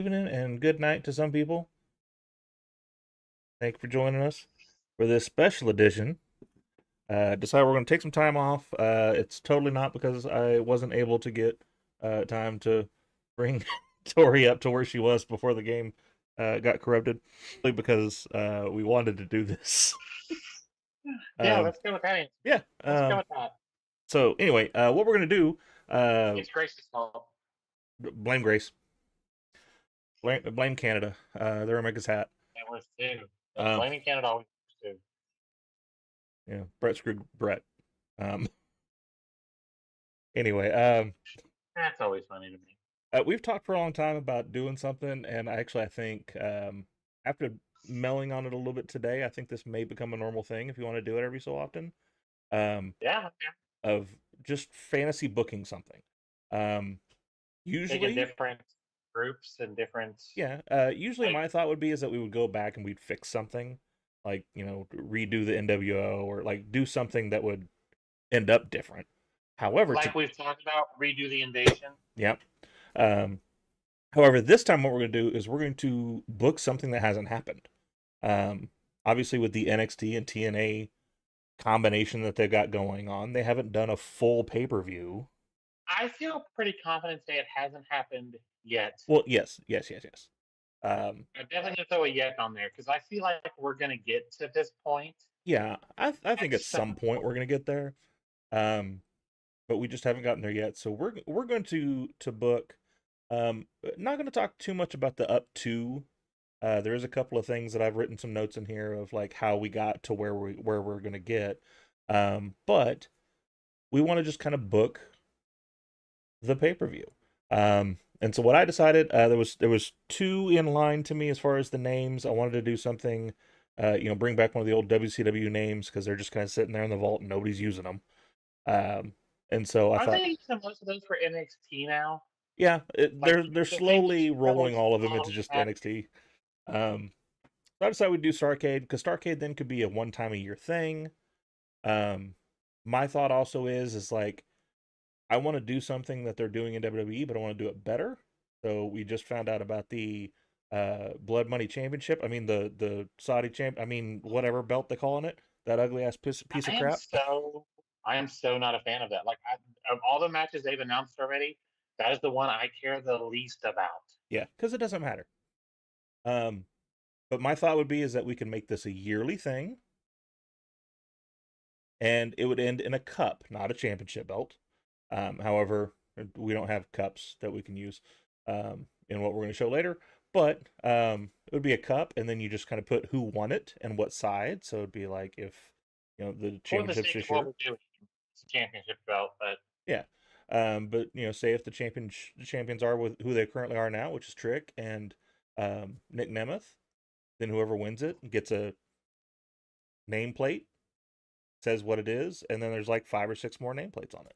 Evening and good night to some people. Thank you for joining us for this special edition. Decided we're going to take some time off. It's totally not because I wasn't able to get time to bring Tori up to where she was before the game got corrupted. Really because we wanted to do this. Yeah, um, let's go with that. yeah. Let's go with that. So anyway, what we're going to do, It's Grace's fault. blame Grace, blame Canada. They're America's hat. It was too. Um, Blaming Canada always too. Brett screwed Brett. Um, anyway, That's always funny to me. we've talked for a long time about doing something, and I think after melling on it a little bit today, I think this may become a normal thing if you want to do it every so often. Yeah, Of just fantasy booking something. Um, taking usually, different groups and different yeah. Usually, like my thought would be is that we would go back and we'd fix something, like redo the NWO or like do something that would end up different. However, like we've talked about, redo the invasion. yeah. Um, However, this time what we're going to do is we're going to book something that hasn't happened. Obviously, with the NXT and TNA combination that they've got going on, they haven't done a full pay-per-view. I feel pretty confident to say it hasn't happened yet. Well, yes. I'm definitely gonna throw a yet on there because I feel like we're gonna get to this point Yeah, I at think at some some point we're point. going to get there, um, but we just haven't gotten there yet. So we're going to book. Not going to talk too much about the up to. There is a couple of things that I've written some notes in here of like how we got to where we're gonna get. But we want to just kind of book the pay-per-view. And so what I decided, there was two in line to me as far as the names. I wanted to do something, bring back one of the old WCW names because they're just kind of sitting there in the vault and nobody's using them. Um, and so I Aren't thought, they using most of those for NXT now? yeah, Like they're the same slowly rolling titles all of them into always just have. NXT. Um, So I decided we'd do Starcade because Starcade then could be a one time a year thing. Um, my thought also is like I want to do something that they're doing in WWE, but I want to do it better. So we just found out about the Blood Money Championship. I mean the Saudi champ. I mean whatever belt they're calling it. That ugly ass piece I of am crap. so I am so not a fan of that. Of all the matches they've announced already, that is the one I care the least about. Yeah, because it doesn't matter. Um, but my thought would be is that we can make this a yearly thing, and it would end in a cup, not a championship belt. However, we don't have cups that we can use in what we're going to show later. But it would be a cup, and then you just kind of put who won it and what side. So it'd be like if the For the championships sake of this what year, we're doing, it's a championship belt, but yeah. But say if the champions are with who they currently are now, which is Trick and Nick Nemeth, then whoever wins it gets a nameplate, says what it is, and then there's like 5 or 6 more nameplates on it.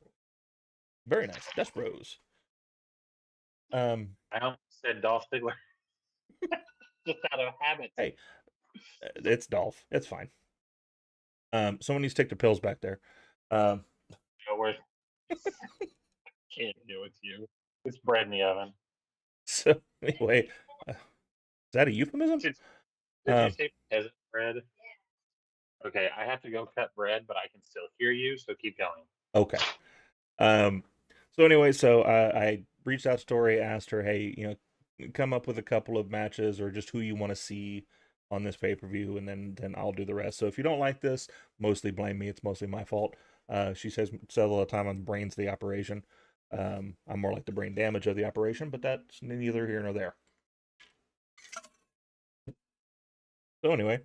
Very nice, Dutch Bros. Um, I almost said Dolph Ziggler just out of habit. hey, it's Dolph. It's fine. Someone needs to take the pills back there. Um, We're can't do it to you. It's bread in the oven. so anyway, is that a euphemism? Did, did you Um, say peasant bread? Okay, I have to go cut bread, but I can still hear you, so keep going. okay. Um, so anyway, so I reached out to Tori, asked her, hey, come up with a couple of matches or just who you want to see on this pay per view, and then I'll do the rest. So if you don't like this, mostly blame me. It's mostly my fault. She says several time on the brains of the operation. I'm more like the brain damage of the operation, but that's neither here nor there. So anyway,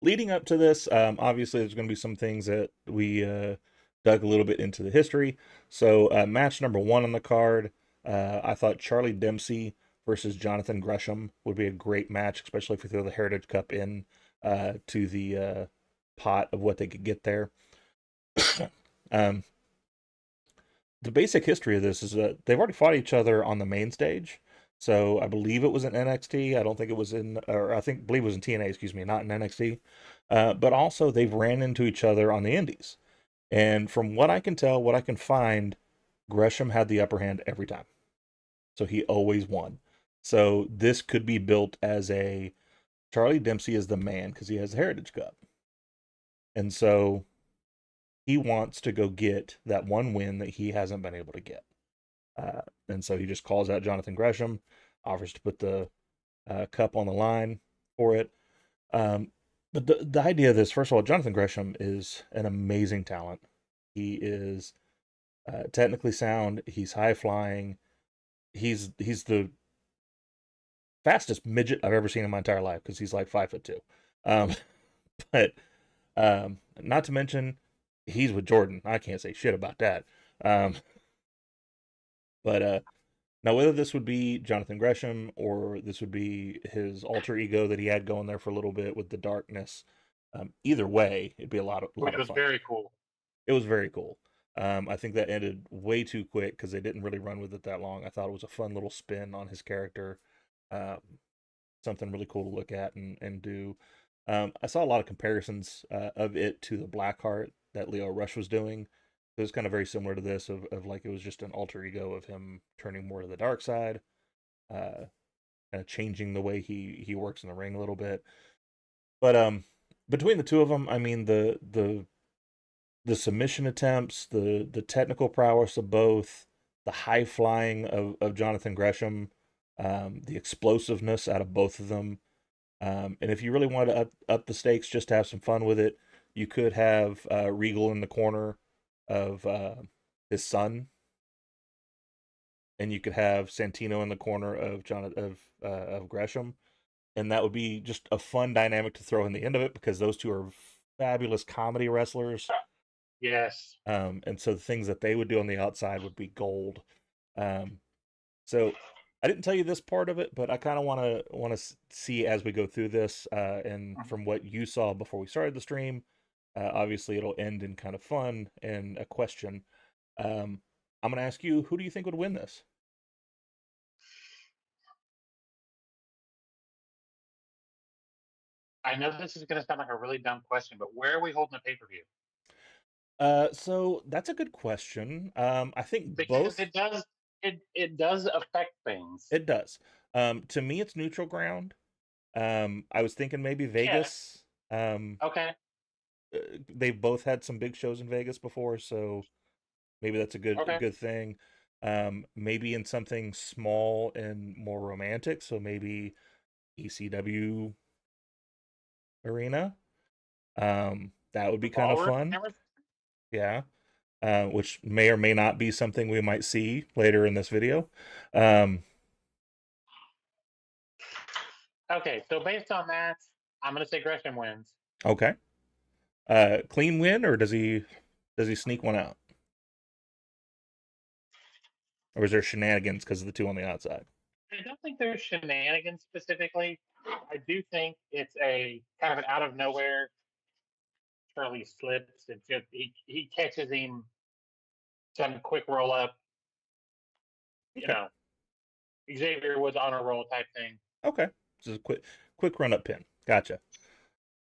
leading up to this, obviously there's going to be some things that we dug a little bit into the history. So match number 1 on the card, I thought Charlie Dempsey versus Jonathan Gresham would be a great match, especially if we throw the Heritage Cup in to the pot of what they could get there. um, the basic history of this is that they've already fought each other on the main stage. So I believe it was in NXT. I don't think it was or believe it was in TNA, excuse me, not in NXT. But also they've ran into each other on the Indies. And from what I can tell, what I can find, Gresham had the upper hand every time. so he always won. So this could be built as a Charlie Dempsey is the man because he has the Heritage Cup. And so he wants to go get that one win that he hasn't been able to get. And so he just calls out Jonathan Gresham, offers to put the cup on the line for it. But the idea of this, first of all, Jonathan Gresham is an amazing talent. He is technically sound. He's high flying. He's the fastest midget I've ever seen in my entire life because he's like 5'2". Um, but not to mention he's with Jordan. I can't say shit about that. Um, but now whether this would be Jonathan Gresham or this would be his alter ego that he had going there for a little bit with the darkness, either way, it'd be a lot which of was fun. very cool. It was very cool. I think that ended way too quick because they didn't really run with it that long. I thought it was a fun little spin on his character. Um, Something really cool to look at and do. I saw a lot of comparisons of it to the Blackheart that Leo Rush was doing. It was kind of very similar to this of like it was just an alter ego of him turning more to the dark side, uh, kind of changing the way he works in the ring a little bit. But between the two of them, I mean the submission attempts, the technical prowess of both, the high flying of Jonathan Gresham, the explosiveness out of both of them. And if you really wanted to up the stakes just to have some fun with it, you could have Regal in the corner of his son, and you could have Santino in the corner of of Gresham, and that would be just a fun dynamic to throw in the end of it because those two are fabulous comedy wrestlers. Yes. And so the things that they would do on the outside would be gold. Um, so I didn't tell you this part of it, but I kind of want to see as we go through this. And Mhm. from what you saw before we started the stream, obviously it'll end in kind of fun and a question. I'm going to ask you, who do you think would win this? I know this is going to sound like a really dumb question, but where are we holding the pay per view? So that's a good question. I think Because both. it does affect things. It does. To me, it's neutral ground. I was thinking maybe Yeah. Vegas. Um, Okay. they've both had some big shows in Vegas before, so maybe that's a Okay. good thing. Maybe in something small and more romantic, so maybe ECW arena. That would The be kind of ballroom fun. cameras. Yeah. Which may or may not be something we might see later in this video. Um, Okay. So based on that, I'm going to say Gresham wins. okay. Clean win, or does he sneak one out, or is there shenanigans because of the two on the outside? I don't think there's shenanigans specifically. I do think it's a kind of an out of nowhere. Charlie slips. It just he catches him some quick roll up. You Okay. know, Xavier Woods honor roll type thing. Okay. This is a quick run up pin. Gotcha.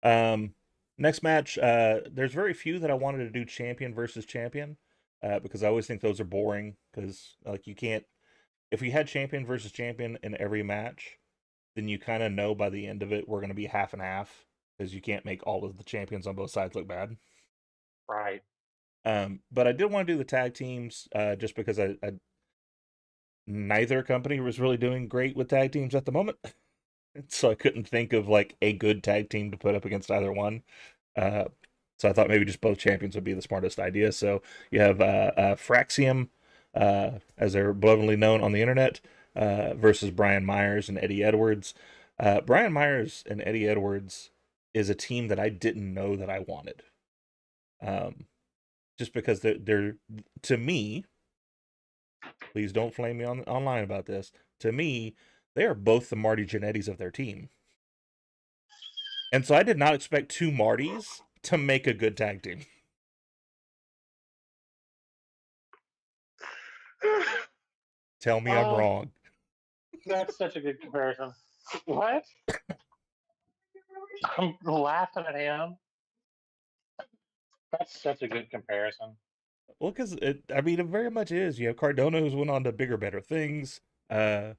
Um, Next match, there's very few that I wanted to do champion versus champion, because I always think those are boring. Because like you can't, if we had champion versus champion in every match, then you kind of know by the end of it we're going to be half and half because you can't make all of the champions on both sides look bad. Right. But I did want to do the tag teams, just because I neither company was really doing great with tag teams at the moment, so I couldn't think of like a good tag team to put up against either one. Uh, so I thought maybe just both champions would be the smartest idea. So you have Fraxium, as they're belovedly known on the internet, versus Brian Myers and Eddie Edwards. Brian Myers and Eddie Edwards is a team that I didn't know that I wanted. Um, just because they're to me, please don't flame me online about this. To me, they are both the Marty Jannettis of their team. And so I did not expect two Martys to make a good tag team. Tell me I'm Oh, wrong. that's such a good comparison. What? I'm laughing at him. That's such a good comparison. Well, because I mean, it very much is. You have Cardona, who's went on to bigger, better things. Uh,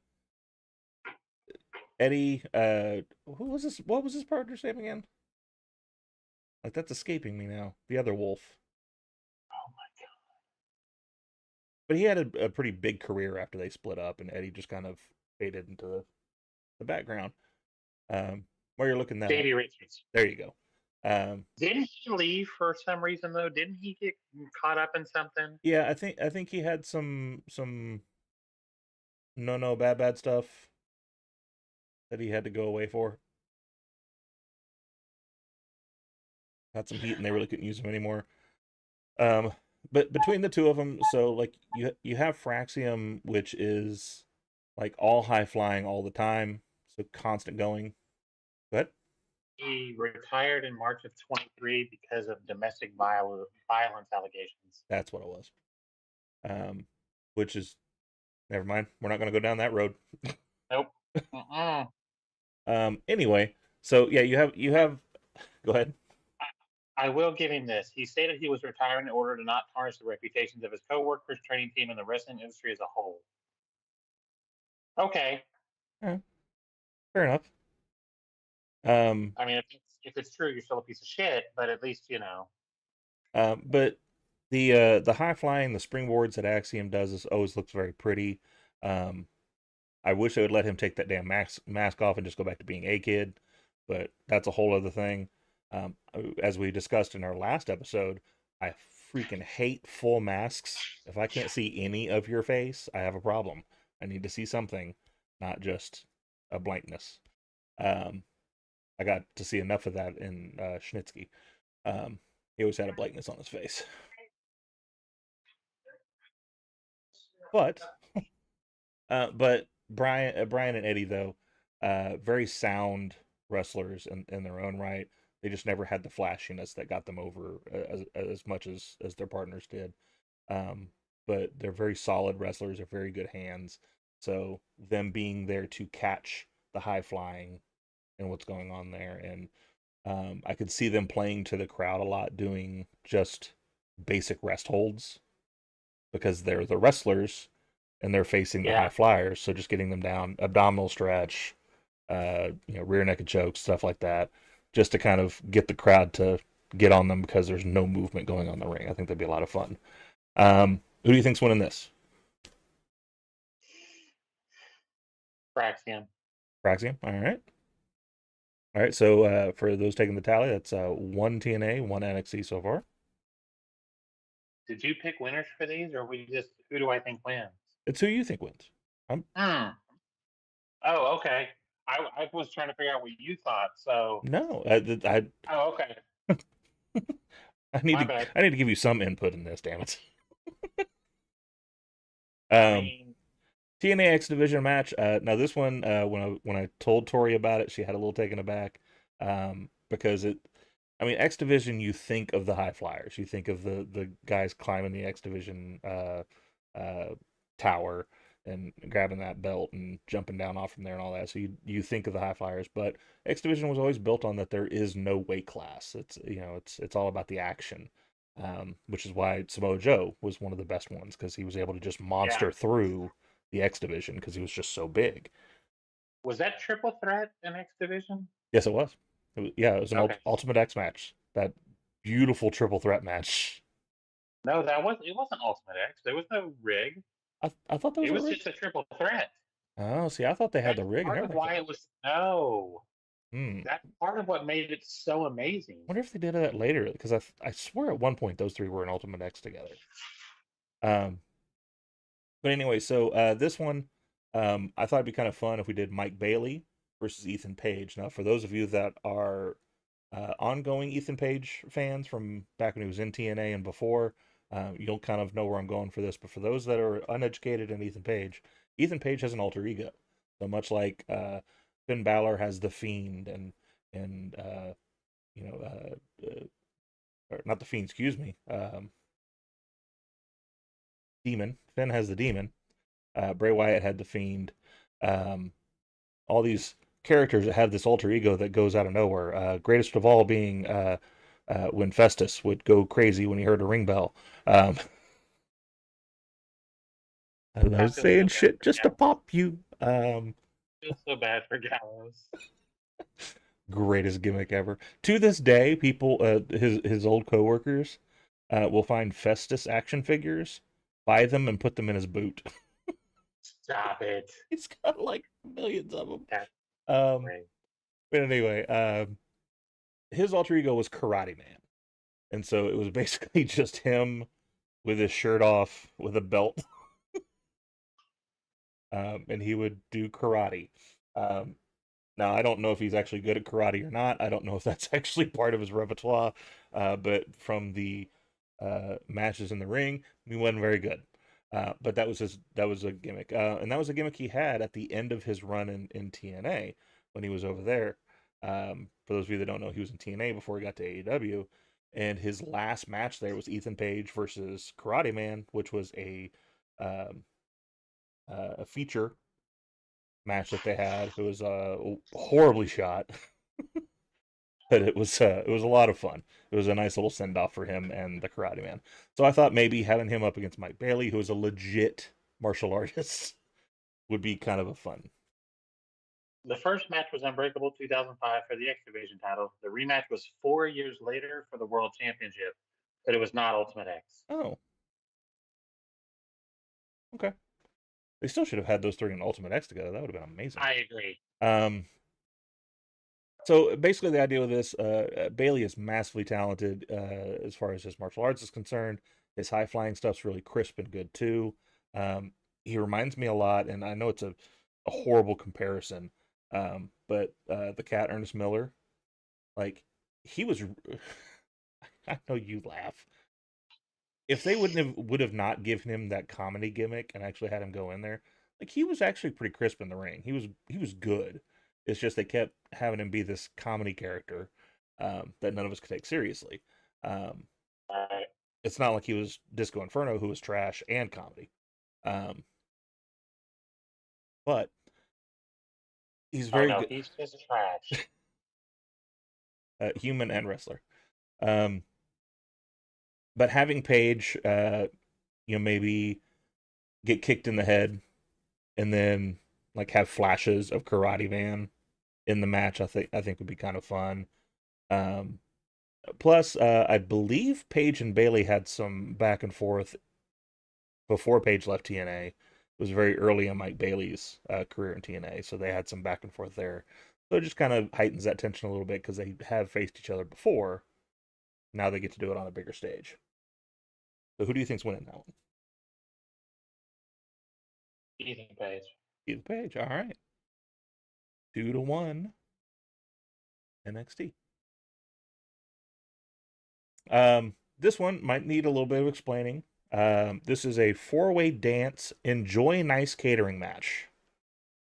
Eddie, who was this? What was his partner's name again? Like that's escaping me now. The other wolf. Oh my But he had a pretty big career after they split up, and Eddie just kind of faded into the background. While you're looking that up, Davey Richards. there you go. Didn't he leave for some reason though? Didn't he get caught up in something? Yeah, I think he had some no bad stuff that he had to go away for. Had some heat, and they really couldn't use him anymore. Um, but between the two of them, so like you have Fraxium, which is like all high flying all the time, so constant going. But He retired in March of 23 because of domestic violence allegations. that's what it was. Um, which is never mind. We're not going to go down that road. Nope. Uh-uh. Anyway, so yeah, you have. Go ahead. I will give him this. He stated he was retiring in order to not tarnish the reputations of his coworkers, training team, and the wrestling industry as a whole. Okay. Fair enough. Um, I mean, if it's true, you're still a piece of shit, but at least you know. but the high flying, the springboards that Axiom does is always looks very pretty. Um, I wish they would let him take that damn mask off and just go back to being a kid, but that's a whole other thing. As we discussed in our last episode, I freaking hate full masks. If I can't see any of your face, I have a problem. I need to see something, not just a blankness. Um, I got to see enough of that in Schnitsky. He always had a blankness on his face. But but Brian and Eddie though, very sound wrestlers in their own right. They just never had the flashiness that got them over as much as their partners did. Um, but they're very solid wrestlers. They're very good hands. So them being there to catch the high flying and what's going on there, and I could see them playing to the crowd a lot, doing just basic rest holds because they're the wrestlers and they're facing the high Yeah. flyers. So just getting them down, abdominal stretch, rear naked choke, stuff like that, just to kind of get the crowd to get on them because there's no movement going on in the ring. I think that'd be a lot of fun. Who do you think's winning this? Fraxium. Praxium. All right. All right. So for those taking the tally, that's one TNA, one NXT so far. Did you pick winners for these, or we just who do I think wins? It's who you think wins. I'm Hmm. Oh, okay. I was trying to figure out what you thought. So, no. oh, okay. I need My to bad. I need to give you some input in this. Damn it. I Um, mean, TNA X Division match. Now this one, when I told Tori about it, she had a little taken aback, because it. I mean, X Division. You think of the high flyers. You think of the guys climbing the X Division tower and grabbing that belt and jumping down off from there and all that. So you think of the high flyers, but X Division was always built on that there is no weight class. It's all about the action. Which is why Samoa Joe was one of the best ones because he was able to just yeah. monster through the X Division because he was just so big. Was that triple threat in X Division? Yes, it was. Yeah, it was an Okay. Ultimate X match. That beautiful triple threat match. No, it wasn't Ultimate X. There was no rig. I thought that was It a was rig. just a triple threat. Oh, see, I thought they had That's the rig and part of everything for why that. it was no. Hmm. That's part of what made it so amazing. Wonder if they did that later because I swear at one point those three were in Ultimate X together. Um, but anyway, so this one, I thought it'd be kind of fun if we did Mike Bailey versus Ethan Page. Now, for those of you that are ongoing Ethan Page fans from back when he was in TNA and before, you'll kind of know where I'm going for this. But for those that are uneducated in Ethan Page has an alter ego. So much like Finn Balor has the Fiend and you know or not the Fiend, excuse me, Demon. Finn has the Demon. Bray Wyatt had the Fiend. Um, all these characters that have this alter ego that goes out of nowhere. Greatest of all being when Festus would go crazy when he heard a ring bell. Um, I love feel so saying bad shit for just to Gallows. pop you. I feel so bad for Gallows. Greatest gimmick ever. To this day, people, his old coworkers, will find Festus action figures, buy them, and put them in his boot. Stop it. He's got like millions of them. That's Um, great. but anyway, his alter ego was Karate Man, and so it was basically just him with his shirt off, with a belt, and he would do karate. Um, Now, I don't know if he's actually good at karate or not. I don't know if that's actually part of his repertoire. But from the matches in the ring, he wasn't very good. But that was a gimmick, and that was a gimmick he had at the end of his run in TNA when he was over there. For those of you that don't know, he was in TNA before he got to AEW, and his last match there was Ethan Page versus Karate Man, which was um, a feature match that they had. It was horribly shot, but it was a lot of fun. It was a nice little send off for him and the Karate Man. So I thought maybe having him up against Mike Bailey, who is a legit martial artist, would be kind of a fun. The first match was Unbreakable 2005 for the X Division title. The rematch was 4 years later for the World Championship, but it was not Ultimate X. Oh, okay. They still should have had those three in Ultimate X together. That would have been amazing. I agree. Um, so basically, the idea with this, Bailey is massively talented as far as his martial arts is concerned. His high flying stuff's really crisp and good too. Um, he reminds me a lot, and I know it's a horrible comparison, but the cat Ernest Miller, like he was. I know you laugh. If they would have not given him that comedy gimmick and actually had him go in there, like he was actually pretty crisp in the ring. He was good. It's just they kept having him be this comedy character that none of us could take seriously. Um, Right. it's not like he was Disco Inferno, who was trash and comedy, um, but he's Oh very no, good, he's just trash. human and wrestler. Um, but having Paige, maybe get kicked in the head and then like have flashes of Karate Man in the match, I think would be kind of fun. Um, Plus, I believe Paige and Bailey had some back and forth before Paige left TNA. It was very early in Mike Bailey's career in TNA, so they had some back and forth there. So it just kind of heightens that tension a little bit because they have faced each other before. Now they get to do it on a bigger stage. So who do you think's winning that one? Ethan Page. Either Page. All right, 2-1 NXT. This one might need a little bit of explaining. This is a four-way dance, enjoy nice catering match.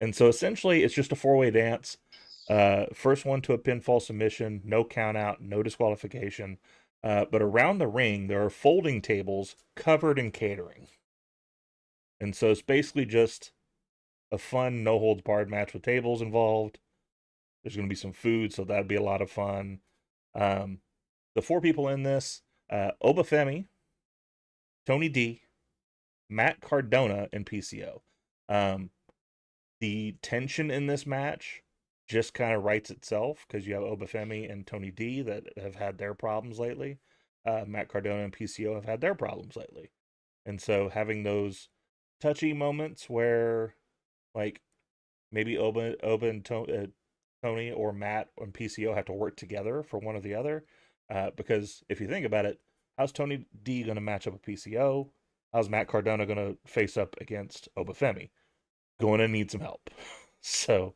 And so essentially it's just a four-way dance. First one to a pinfall submission, no count out, no disqualification. But around the ring, there are folding tables covered in catering. And so it's basically just a fun, no holds barred match with tables involved. There's going to be some food, so that'd be a lot of fun. Um, the four people in this, Obafemi, Tony D, Matt Cardona, and PCO. Um, the tension in this match just kind of writes itself because you have Obafemi and Tony D that have had their problems lately. Matt Cardona and PCO have had their problems lately. And so having those touchy moments where, like, maybe Oba and Tony or Matt and PCO have to work together for one or the other. Because if you think about it, how's Tony D going to match up with PCO? How's Matt Cardona going to face up against Obafemi? Going to need some help. So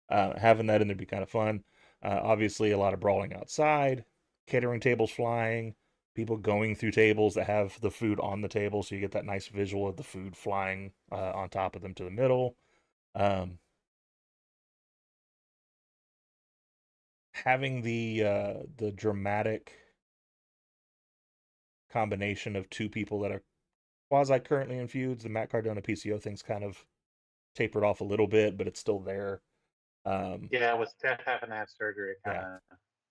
having that in there would be kind of fun. Obviously, a lot of brawling outside, catering tables flying, people going through tables that have the food on the table, so you get that nice visual of the food flying on top of them to the middle. Having the dramatic combination of two people that are quasi currently in feuds, the Matt Cardona PCO thing's kind of tapered off a little bit, but it's still there. Yeah, with Steph having to have surgery, kind Yeah.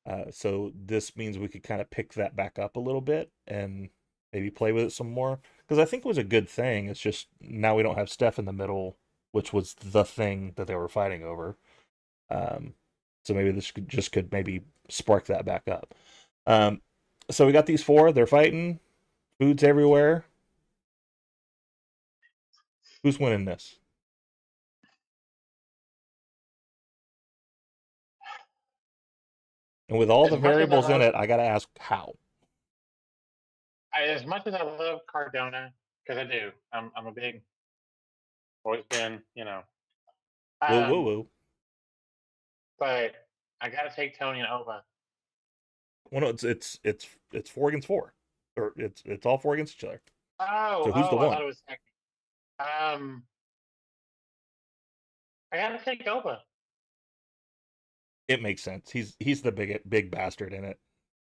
of. So this means we could kind of pick that back up a little bit and maybe play with it some more because I think it was a good thing. It's just now we don't have Steph in the middle, which was the thing that they were fighting over. Um, so maybe this could maybe spark that back up. Um, so we got these four. They're fighting. Food's everywhere. Who's winning this? And with all the As much as I variables in love, it, I got to ask how. as much as I love Cardona, because I do, I'm a big, always been, Whoa, whoa, um, whoa. but I got to take Tony and Ova. Well, no, it's four against four, or it's all four against each other. Oh, So who's the oh, I one? thought it was second. Um, I got to take Ova. It makes sense. He's the big bastard in it.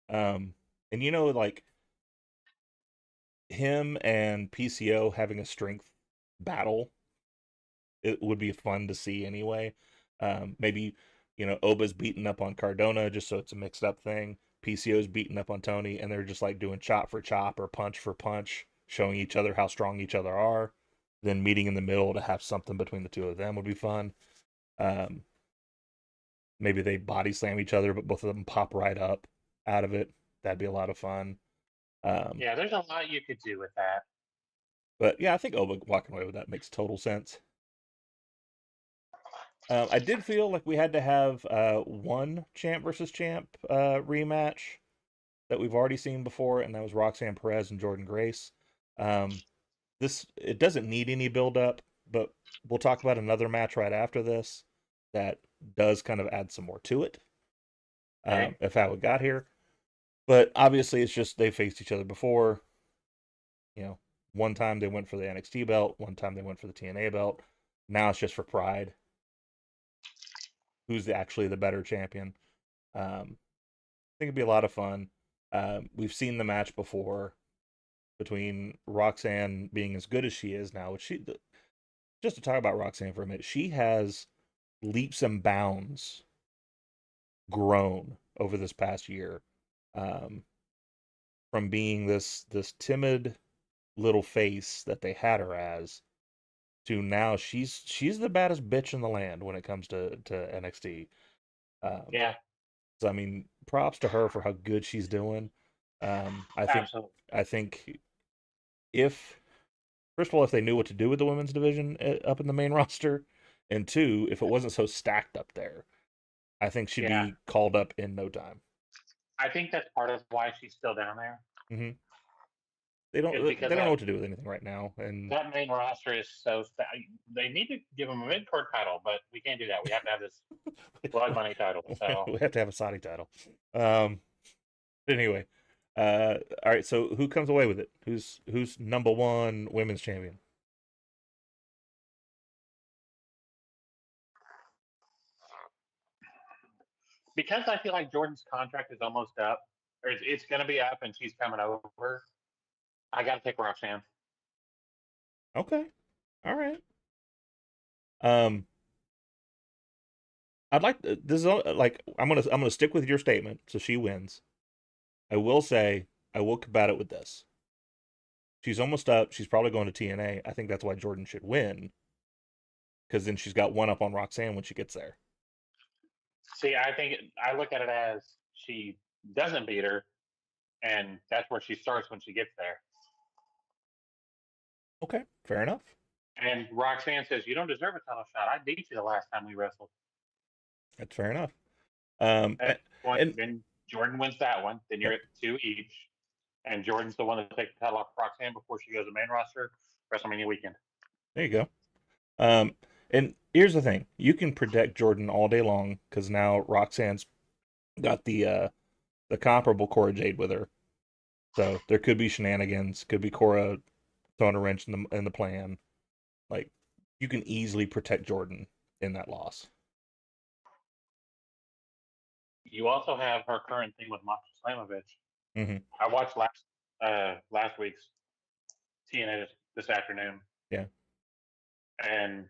Um, and like him and PCO having a strength battle, it would be fun to see anyway. Maybe Oba's beating up on Cardona just so it's a mixed up thing. PCO's beating up on Tony, and they're just like doing chop for chop or punch for punch, showing each other how strong each other are. Then meeting in the middle to have something between the two of them would be fun. Um, Maybe they body slam each other, but both of them pop right up out of it. That'd be a lot of fun. Um, Yeah, there's a lot you could do with that. but yeah, I think Oba walking away with that makes total sense. I did feel like we had to have one champ versus champ rematch that we've already seen before, and that was Roxanne Perez and Jordan Grace. Um, this it doesn't need any build up, but we'll talk about another match right after this that does kind of add some more to it. Okay. If how it got here, but obviously it's just they faced each other before. You know, one time they went for the NXT belt, one time they went for the TNA belt. Now it's just for pride. Who's actually the better champion? I think it'd be a lot of fun. We've seen the match before between Roxanne being as good as she is now, which she just to talk about Roxanne for a minute, she has leaps and bounds grown over this past year, um, from being this timid little face that they had her as to now she's the baddest bitch in the land when it comes to NXT. Um, Yeah, so I mean, props to her for how good she's doing. I think absolutely. I think if first of all, if they knew what to do with the women's division up in the main roster, and two, if it wasn't so stacked up there, I think she'd Yeah, be called up in no time. I think that's part of why she's still down there hmm is they because don't know what to do with anything right now, and that main roster is so they need to give them a mid card title, but we can't do that. We have to have this blood money title. So we have to have a Saudi title. Um, anyway, all right. So who comes away with it? Who's number one women's champion? because I feel like Jordan's contract is almost up, or it's going to be up, and she's coming over, I got to take Roxanne. Okay, all right. Um, I'd like this is like I'm gonna stick with your statement. So she wins. I will say I will combat it with this. She's almost up. She's probably going to TNA. I think that's why Jordan should win because then she's got one up on Roxanne when she gets there. See, I look at it as she doesn't beat her, and that's where she starts when she gets there. Okay, fair enough. And Roxanne says, "You don't deserve a title shot. I beat you the last time we wrestled." That's fair enough. At point, And then Jordan wins that one. Then you're yep, at two each, and Jordan's the one to take the title off Roxanne before she goes to main roster WrestleMania weekend. there you go. Um, and here's the thing: you can protect Jordan all day long because now Roxanne's got the comparable Cora Jade with her, so there could be shenanigans. Could be Cora throwing a wrench in the plan. Like you can easily protect Jordan in that loss. You also have her current thing with Masha Slamovich. hmm I watched last week's TNA this afternoon, Yeah, and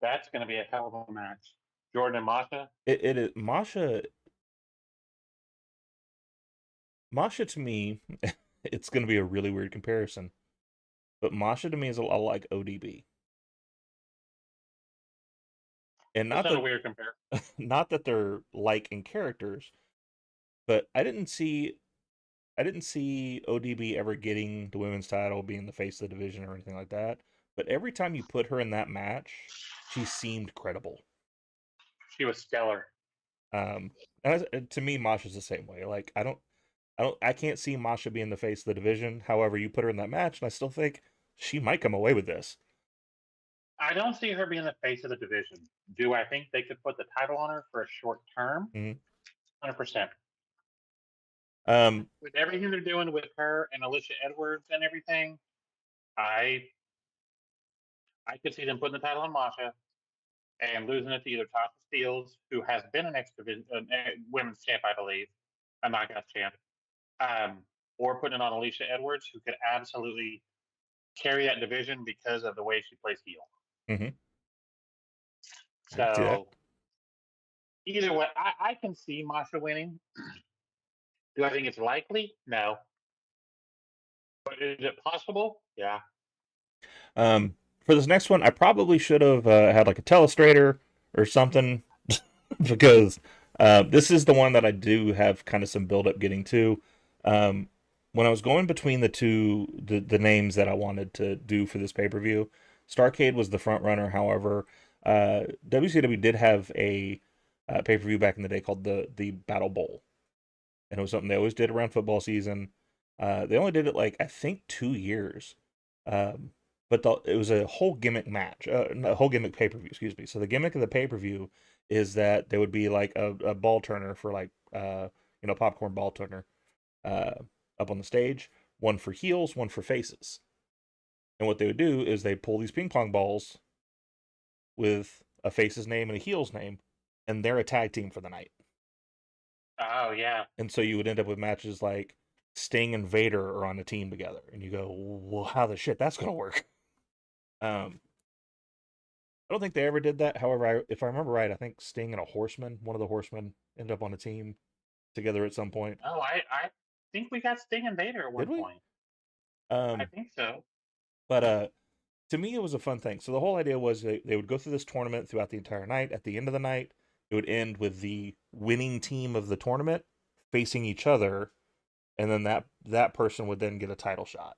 that's going to be a hell of a match. Jordan and Masha. it is. Masha Masha to me, it's going to be a really weird comparison, but Masha to me is a lot like ODB, and It's not not a that weird compare. not that they're like in characters, but I didn't see ODB ever getting the women's title, being the face of the division or anything like that. But every time you put her in that match, she seemed credible. She was stellar. Um, to me, Masha's the same way. Like I can't see Masha being the face of the division. However, you put her in that match, and I still think she might come away with this. I don't see her being the face of the division. Do I think they could put the title on her for a short term? Mhm. 100%. Um, With everything they're doing with her and Alicia Edwards and everything, I I could see them putting the title on Masha and losing it to either Tasha Steelz, who has been an X Division women's champ, I believe, a knockout champ, um, or putting it on Alicia Edwards, who could absolutely carry that division because of the way she plays heel. mhm, I can see that. So either way, I can see Masha winning. Do I think it's likely? No. But is it possible? Yeah. For this next one, I probably should have had like a telestrator or something because this is the one that I do have kind of some build up getting to. Um, when I was going between the names that I wanted to do for this pay per view, Starcade was the front runner. However, WCW did have a pay per view back in the day called the Battle Bowl, and it was something they always did around football season. They only did it like I think 2 years, um, but it was a whole gimmick match, a whole gimmick pay per view. Excuse me. So the gimmick of the pay per view is that there would be like a ball turner for like popcorn ball turner uh, up on the stage, one for heels, one for faces. And what they would do is they pull these ping pong balls with a face's name and a heel's name, and they're a tag team for the night. Oh yeah. And so you would end up with matches like Sting and Vader are on a team together, and you go, well, how the shit that's gonna work? Um, I don't think they ever did that. However, if I remember right, I think Sting and a Horseman, one of the Horsemen, ended up on a team together at some point. Oh, I think we got Sting and Vader at Did one we? point. I Um, think so. but to me, it was a fun thing. So the whole idea was they would go through this tournament throughout the entire night. At the end of the night, it would end with the winning team of the tournament facing each other, and then that person would then get a title shot.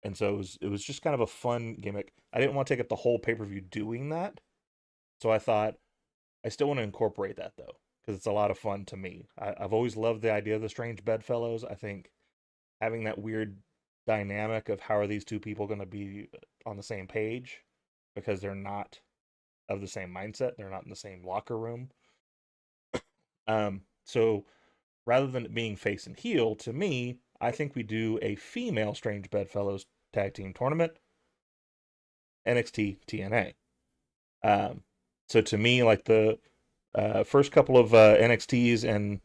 And so it was just kind of a fun gimmick. I didn't want to take up the whole pay per view doing that, so I thought I still want to incorporate that though because it's a lot of fun to me. I've always loved the idea of the strange bedfellows. I think having that weird dynamic of how are these two people going to be on the same page because they're not of the same mindset, they're not in the same locker room. So rather than it being face and heel, to me, I think we do a female Strange Bedfellows tag team tournament, NXT TNA. So to me, like the first couple of NXTs and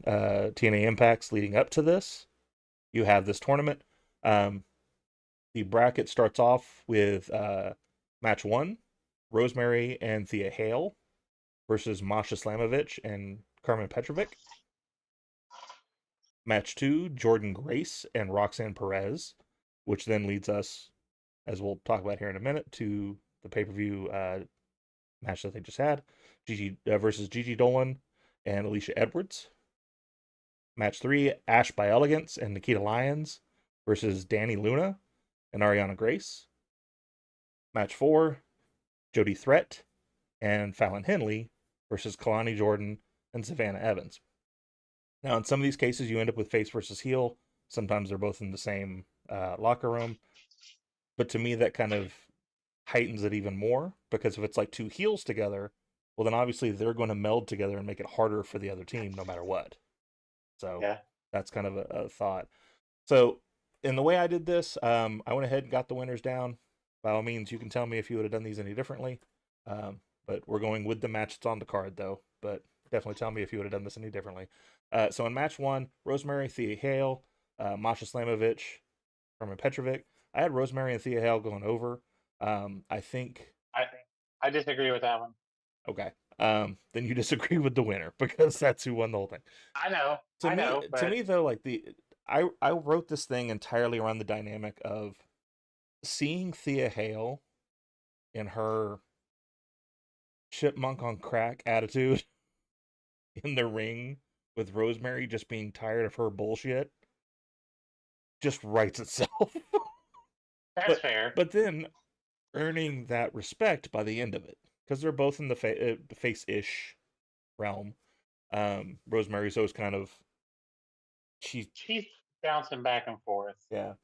TNA impacts leading up to this, you have this tournament. Um, the bracket starts off with match one, Rosemary and Thea Hale versus Masha Slamovich and Carmen Petrovic. Match two, Jordan Grace and Roxanne Perez, which then leads us, as we'll talk about here in a minute, to the pay per view match that they just had, Gigi versus Gigi Dolan and Alicia Edwards. Match three, Ash by Elegance and Nikita Lyons versus Danny Luna and Ariana Grace. Match four, Jody Threat and Fallon Henley versus Kalani Jordan and Savannah Evans. Now, in some of these cases, you end up with face versus heel. Sometimes they're both in the same locker room. But to me, that kind of heightens it even more because if it's like two heels together, well, then obviously they're going to meld together and make it harder for the other team no matter what. So Yeah. that's kind of a thought. So in the way I did this, I went ahead and got the winners down. By all means, you can tell me if you would have done these any differently. But we're going with the match that's on the card, though. But definitely tell me if you would have done this any differently. So in match one, Rosemary, Thea Hale, Masha Slamovich, Herman Petrovic. I had Rosemary and Thea Hale going over. I think I I disagree with that one. okay. Then you disagree with the winner because that's who won the whole thing. I know, To I me, know, to but me though, like I wrote this thing entirely around the dynamic of seeing Thea Hale in her chipmunk on crack attitude in the ring with Rosemary just being tired of her bullshit just writes itself. That's but fair. but then earning that respect by the end of it because they're both in the face-ish realm. Rosemary's always kind of she She's bouncing back and forth. yeah.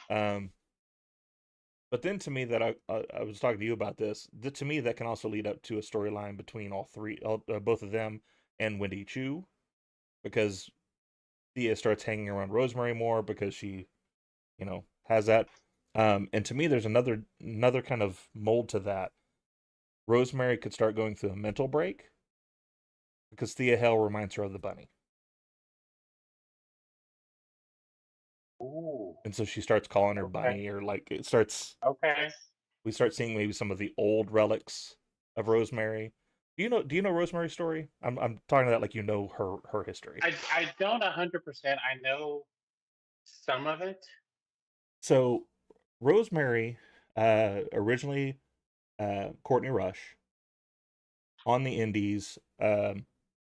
Um, but then to me that I was talking to you about this. To me that can also lead up to a storyline between both of them and Wendy Chu because Thea starts hanging around Rosemary more because she has that. And to me, there's another kind of mold to that. Rosemary could start going through a mental break because Thea Hale reminds her of the bunny. Ooh. And so she starts calling her Okay. bunny, or like it starts. Okay. We start seeing maybe some of the old relics of Rosemary. Do you know Rosemary's story? I'm talking about like her history. I don't 100%. I know some of it. So Rosemary, originally Courtney Rush on the Indies.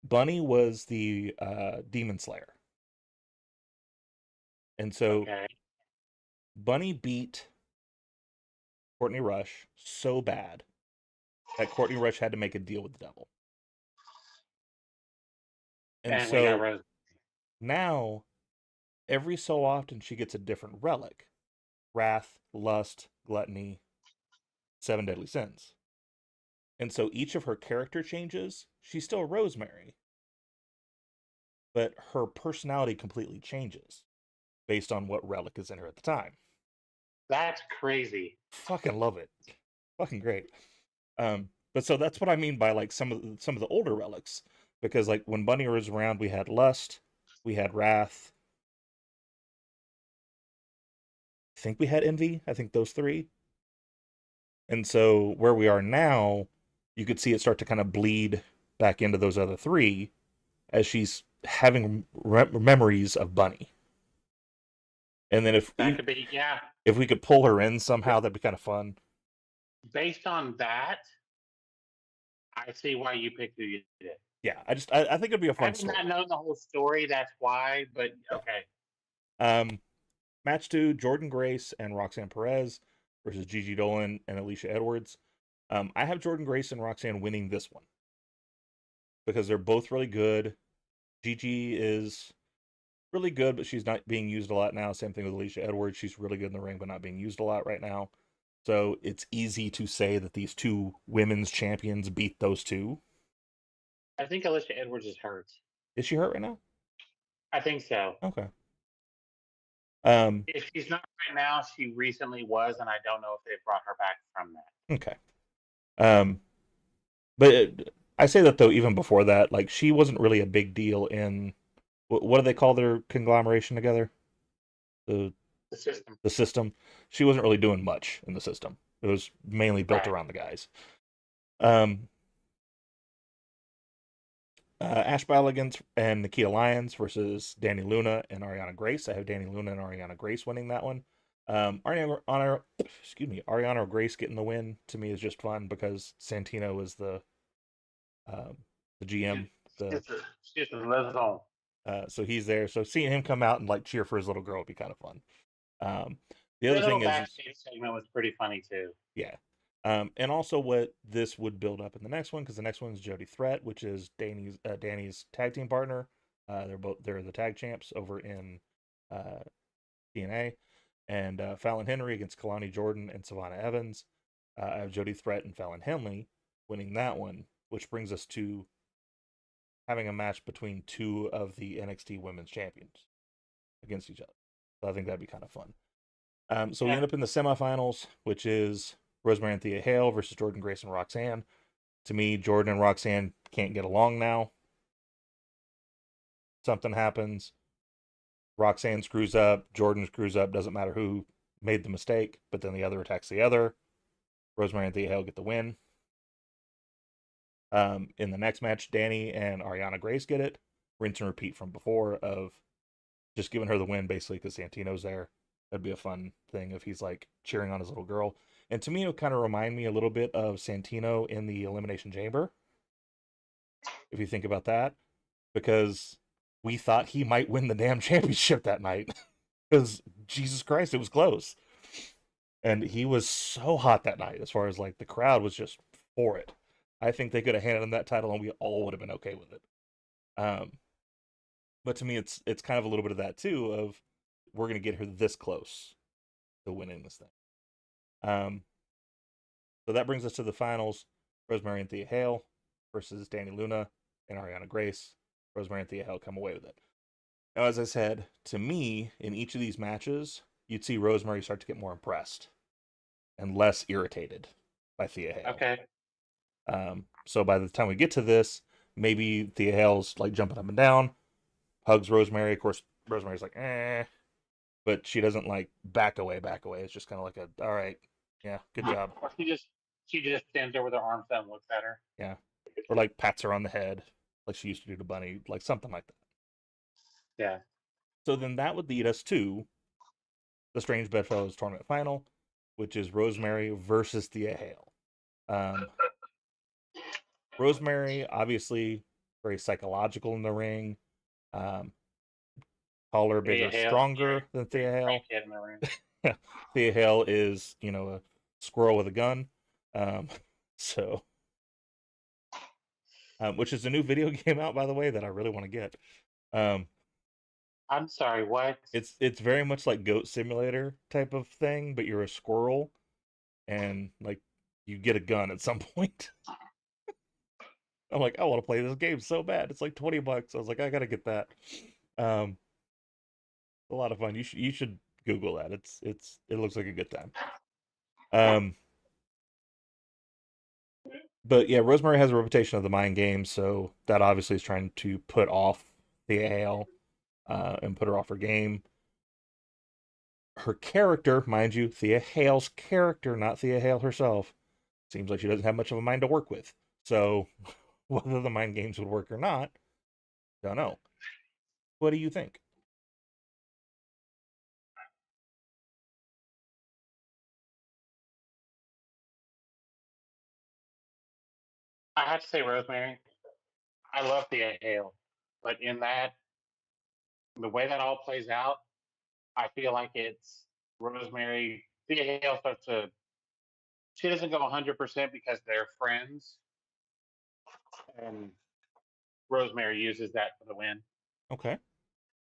Bunny was the Demon Slayer, and so Okay. Bunny beat Courtney Rush so bad that Courtney Rush had to make a deal with the devil. And And we got so Rose. now, every so often, she gets a different relic: wrath, lust, gluttony, seven deadly sins. And so each of her character changes. She's still Rosemary, but her personality completely changes based on what relic is in her at the time. That's crazy. Fucking love it. Fucking great. But so that's what I mean by like some of the older relics, because like when Bunny was around, we had lust, we had wrath, I think we had envy. I think those three. And so where we are now, you could see it start to kind of bleed back into those other three as she's having memories of Bunny. And then That could be, yeah. if we could pull her in somehow, that'd be kind of fun. Based on that, I see why you picked who you did. Yeah, I think it'd be a fun Having story. not known the whole story, that's why. But Yeah. okay, Match 2: Jordan Grace and Roxanne Perez versus Gigi Dolan and Alicia Edwards. I have Jordan Grace and Roxanne winning this one because they're both really good. Gigi is really good, but she's not being used a lot now. Same thing with Alicia Edwards. She's really good in the ring, but not being used a lot right now. So it's easy to say that these two women's champions beat those two. I think Alicia Edwards is hurt. Is she hurt right now? I think so. Okay. If she's not right now, she recently was, and I don't know if they brought her back from that. Okay. But I say that though, even before that, like she wasn't really a big deal in what do they call their conglomeration together? The The system, the system. She wasn't really doing much in the system. It was mainly built right? around the guys. Um, Ash Balligans and Nikita Lyons versus Danny Luna and Ariana Grace. I have Danny Luna and Ariana Grace winning that one. Ariana Grace getting the win to me is just fun because Santino is the GM. The She's a little. So he's there. So seeing him come out and like cheer for his little girl would be kind of fun. The The other little thing is, backstage segment was pretty funny too. yeah. And also what this would build up in the next one, because the next one is Jody Threat, which is Danny's tag team partner. They're the tag champs over in TNA, and Fallon Henry against Kalani Jordan and Savannah Evans. I have Jody Threat and Fallon Henley winning that one, which brings us to having a match between two of the NXT Women's Champions against each other. So I think that'd be kind of fun. So we Yeah, end up in the semifinals, which is Rosemary and Thea Hale versus Jordan Grace and Roxanne. To me, Jordan and Roxanne can't get along now. Something happens. Roxanne screws up. Jordan screws up. Doesn't matter who made the mistake, but then the other attacks the other. Rosemary and Thea Hale get the win. In the next match, Danny and Ariana Grace get it. Rinse and repeat from before of just giving her the win basically because Santino's there. That'd be a fun thing if he's like cheering on his little girl. And to me, it would kind of remind me a little bit of Santino in the Elimination Chamber, if you think about that, because we thought he might win the damn championship that night. Because Jesus Christ, it was close. And he was so hot that night as far as like the crowd was just for it. I think they could have handed him that title and we all would have been okay with it. Um, but to me, it's kind of a little bit of that too. Of we're gonna get her this close to winning this thing. Um, so that brings us to the finals: Rosemary and Thea Hale versus Danny Luna and Ariana Grace. Rosemary and Thea Hale come away with it. Now, as I said, to me, in each of these matches, you'd see Rosemary start to get more impressed and less irritated by Thea Hale. Okay. So by the time we get to this, maybe Thea Hale's like jumping up and down, hugs Rosemary. Of course, Rosemary's like, but she doesn't like back away. It's just kind of like all right, yeah, good job. Or she just stands there with her arms out and looks at her. Yeah. Or like pats her on the head, like she used to do to Bunny, like something like that. Yeah. So then that would lead us to the Strange Bedfellows Tournament Final, which is Rosemary versus Thea Hale. Rosemary, obviously, very psychological in the ring. Taller, bigger, stronger than Thea Hale. Yeah, Thea Hale is, a squirrel with a gun. So, which is a new video game out, by the way, that I really want to get. I'm sorry, what? It's very much like Goat Simulator type of thing, but you're a squirrel, and like you get a gun at some point. I'm like, I want to play this game so bad. It's like $20. I was like, I gotta get that. A lot of fun. You should Google that. It looks like a good time. But yeah, Rosemary has a reputation of the mind games, so that obviously is trying to put off Thea Hale, and put her off her game. Her character, mind you, Thea Hale's character, not Thea Hale herself, seems like she doesn't have much of a mind to work with. So whether the mind games would work or not, don't know. What do you think? I have to say, Rosemary. I love Thea Hale, but in that, the way that all plays out, I feel like it's Rosemary. Thea Hale starts to. She doesn't go 100% because they're friends, and Rosemary uses that for the win. Okay,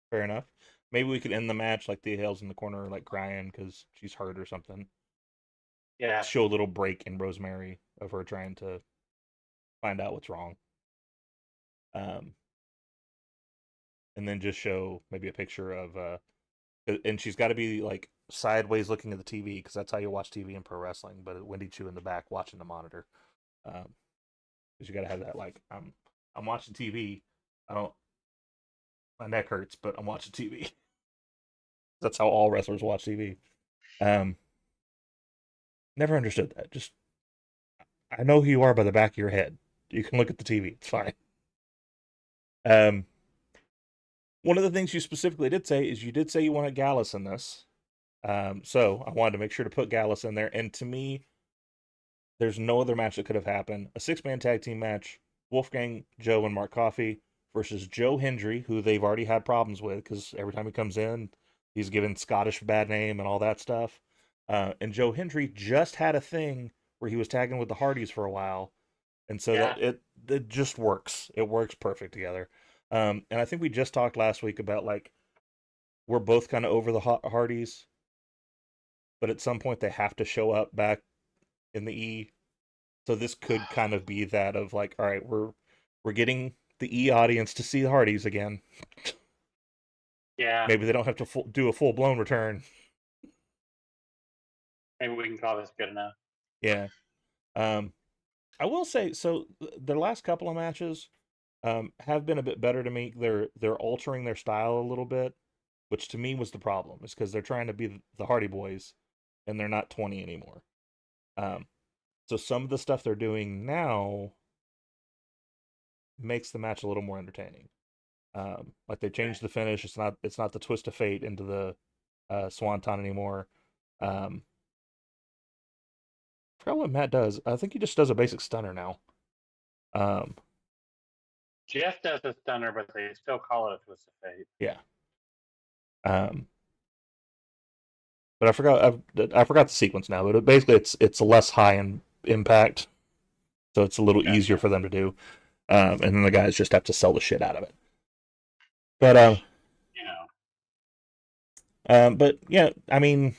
fair enough. Maybe we could end the match like Thea Hale's in the corner, like crying because she's hurt or something. Yeah. Show a little break in Rosemary of her trying to find out what's wrong. And then just show maybe a picture of and she's got to be like sideways looking at the TV because that's how you watch TV in pro wrestling. But Wendy Chu in the back watching the monitor, because you got to have that like I'm watching TV. I don't my neck hurts, but I'm watching TV. That's how all wrestlers watch TV. Never understood that. Just I know who you are by the back of your head. You can look at the TV. It's fine. One of the things you specifically did say is you did say you wanted Gallus in this. So I wanted to make sure to put Gallus in there. And to me, there's no other match that could have happened. A 6-man tag team match: Wolfgang, Joe, and Mark Coffey versus Joe Hendry, who they've already had problems with because every time he comes in, he's given Scottish bad name and all that stuff. And Joe Hendry just had a thing where he was tagging with the Hardys for a while. And so that it just works. It works perfect together. And I think we just talked last week about like we're both kind of over the Hardys, but at some point they have to show up back in the E. So this could kind of be that of like, all right, we're getting the E audience to see the Hardys again. Yeah. Maybe they don't have to do a full blown return. Maybe we can call this good enough. Yeah. I will say, so their last couple of matches have been a bit better to me. They're altering their style a little bit, which to me was the problem. Is because they're trying to be the Hardy Boys, and they're not 20 anymore. So some of the stuff they're doing now makes the match a little more entertaining. Like they changed the finish. It's not the twist of fate into the swanton anymore. Um, I forgot what Matt does. I think he just does a basic stunner now. Um, Jeff does a stunner, but they still call it a twist of fate. yeah. Um, but I forgot the sequence now. But basically, it's less high in impact, so it's a little easier Gotcha. for them to do. And then the guys just have to sell the shit out of it. But Which, you know, but yeah, I mean,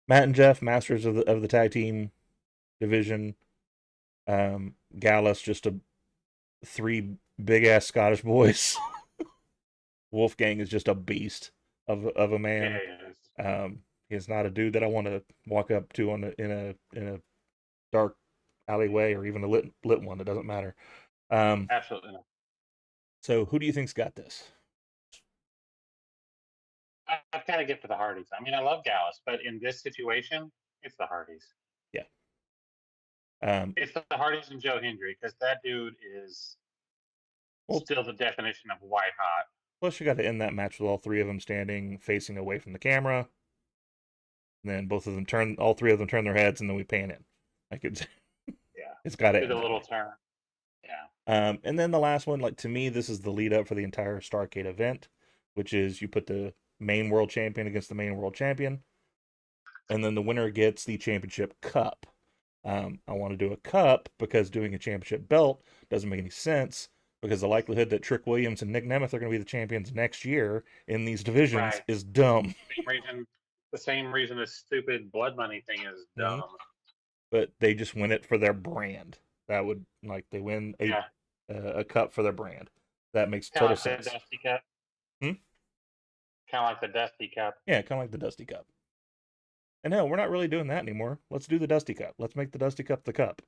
Matt and Jeff, masters of the tag team division. Gallus, just a three big ass Scottish boys. Wolfgang is just a beast of a man. yeah, He's not a dude that I want to walk up to in a dark alleyway or even a lit one. It doesn't matter. Um, absolutely not. so who do you think's got this? I've got to get for the Hardys. I mean, I love Gallus, but in this situation, it's the Hardys. Yeah. Um, It's the Hardys and Joe Hendry because that dude is well, still the definition of white hot. plus you got to end that match with all three of them standing facing away from the camera. And then all three of them turn their heads, and then we pan in. Like Yeah. it's got to Do end the that little way. turn. Yeah. And then the last one, like to me, this is the lead up for the entire Starcade event, which is you put the main world champion against the main world champion, and then the winner gets the championship cup. I want to do a cup because doing a championship belt doesn't make any sense because the likelihood that Trick Williams and Nick Nemeth are going to be the champions next year in these divisions Right. is dumb. The same reason this stupid blood money thing is Mhm. dumb. But they just win it for their brand. That would like they win Yeah. a cup for their brand. That makes Kind total of like the sense. Dusty Cup. Hmm? Kind of like the Dusty Cup. Yeah, kind of like the Dusty Cup. And no, we're not really doing that anymore. Let's do the Dusty Cup. Let's make the Dusty Cup the cup.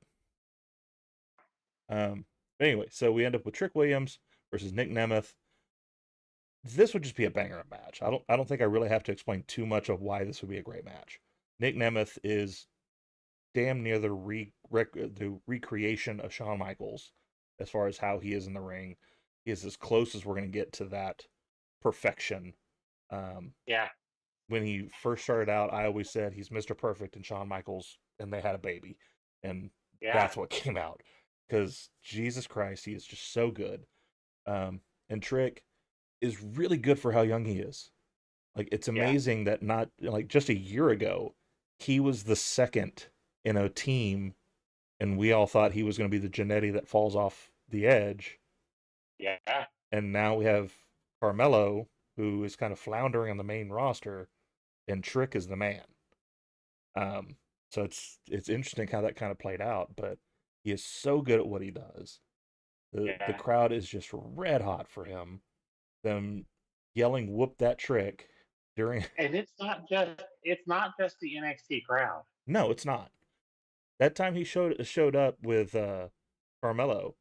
Anyway, so we end up with Trick Williams versus Nick Nemeth. This would just be a banger match. I don't think I really have to explain too much of why this would be a great match. Nick Nemeth is damn near the recreation of Shawn Michaels as far as how he is in the ring. He is as close as we're going to get to that perfection. Um, Yeah. when he first started out, I always said he's Mr. Perfect and Shawn Michaels, and they had a baby, and Yeah. that's what came out. Because Jesus Christ, he is just so good. And Trick is really good for how young he is. Like it's Yeah. amazing that not like just a year ago, he was the second in a team, and we all thought he was going to be the Genetti that falls off the edge. Yeah. And now we have Carmelo, who is kind of floundering on the main roster, and Trick is the man. Um, so it's interesting how that kind of played out, but he is so good at what he does. The Yeah. crowd is just red hot for him. Them yelling "Whoop that Trick" during. And it's not just the NXT crowd. No, it's not. That time he showed up with Carmelo,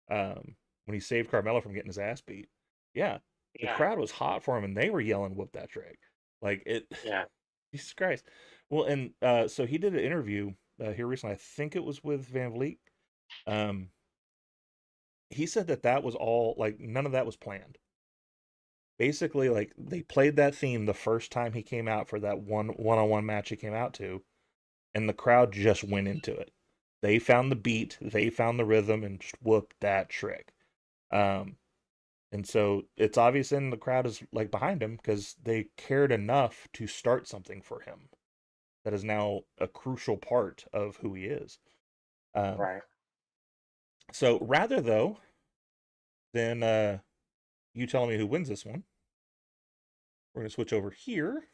when he saved Carmelo from getting his ass beat. Yeah, the Yeah. crowd was hot for him, and they were yelling "Whoop that Trick!" Like it. Yeah. Jesus Christ. Well, and so he did an interview here recently. I think it was with Van Vliet. Um, he said that was all like none of that was planned. Basically, like they played that theme the first time he came out for that one-on-one match he came out to, and the crowd just went into it. They found the beat, they found the rhythm, and just whooped that Trick. Um, and so it's obvious, and the crowd is like behind him because they cared enough to start something for him that is now a crucial part of who he is. Um, Right. so rather though than you telling me who wins this one, we're gonna switch over here.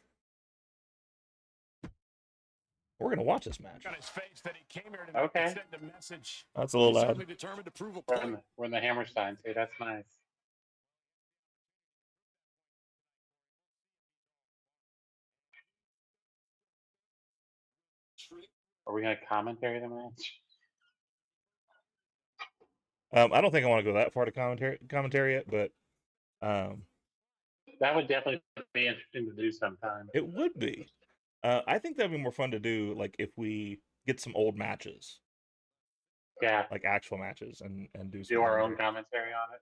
We're gonna watch this match. Okay. That's a little loud. We're in the Hammerstein too. That's nice. Are we gonna commentary the match? I don't think I want to go that far to commentary it, but um, That would definitely be interesting to do sometime. it would be. I think that'd be more fun to do, like if we get some old matches, Yeah. like actual matches, and do some Do our own commentary. commentary on it.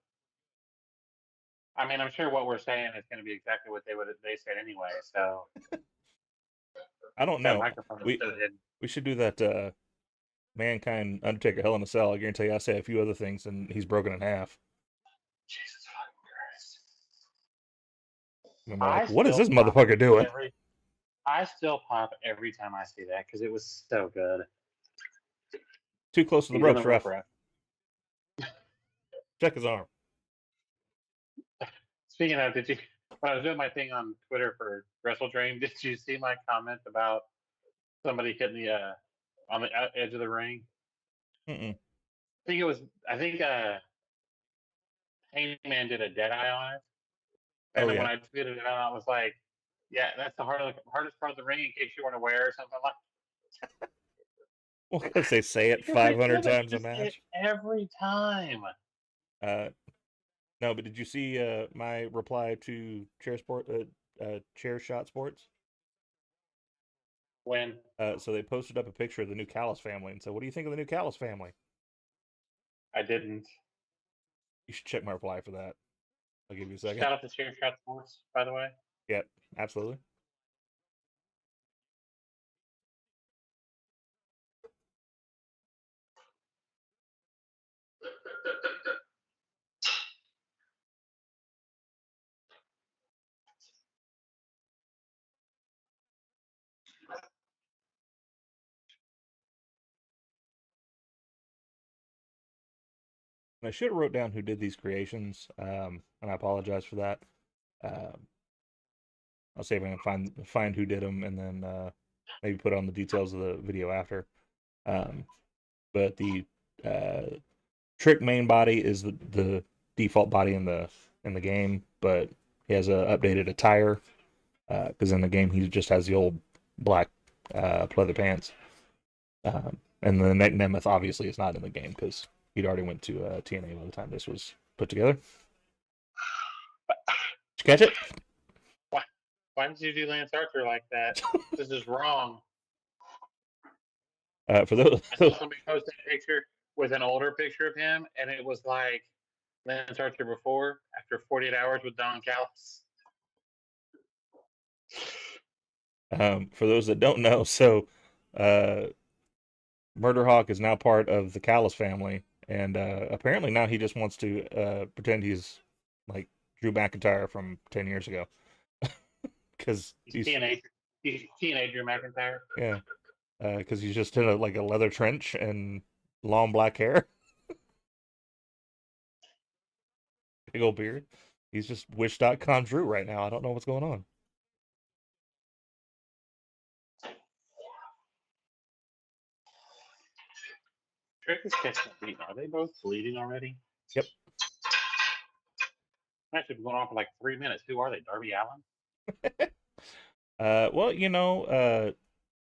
I mean, I'm sure what we're saying is going to be exactly what they said anyway. So I don't that know. microphone is We so hidden. we should do that Mankind Undertaker Hell in a Cell. I guarantee you I say a few other things and he's broken in half. Jesus fucking Christ! And I'm I like, what is still this pop motherfucker doing? every. I still pop every time I see that because it was so good. Too close to the He's in the ropes, rope ref. ref. Check his arm. Speaking of, did you? When I was doing my thing on Twitter for Wrestle Dream, did you see my comment about somebody hitting the on the edge of the ring? Mm-mm. I think it was. I think Hangman did a dead eye on it, Oh and then yeah. when I tweeted it out, I was like, "Yeah, that's the hardest part of the ring, in case you weren't aware or something like." Well, because they say it Because they 500 do, they times a just say it match. every time. Uh, no, but did you see my reply to Chair Shot Sports? When So they posted up a picture of the new Callis family and said, "What do you think of the new Callis family?" I didn't. You should check my reply for that. I'll give you a second. Shout out to Chair Shot Sports, by the way. Yep, absolutely. And I should have wrote down who did these creations, and I apologize for that. Um, I'll see if I can find who did them, and then maybe put on the details of the video after. Um, but the uh, Trick main body is the default body in the game, but he has a updated attire because in the game he just has the old black pleather pants. And the neck Nemeth obviously is not in the game because he'd already went to TNA by the time this was put together. Did you catch it? Why, why did you do Lance Archer like that? This is wrong. For those, I saw somebody post a picture with an older picture of him, and it was like Lance Archer before, after 48 hours with Don Callis. for those that don't know, so uh, Murder Hawk is now part of the Callis family, and apparently now he just wants to pretend he's like Drew McIntyre from 10 years ago because He's TNA. He's TNA Drew McIntyre. yeah, because he's just in like a leather trench and long black hair, big old beard. He's just Wish.com Drew right now. I don't know what's going on. Trick is catching a beat. Are they both bleeding already? Yep. Actually, been going on for like 3 minutes. Who are they? Darby Allin? Well,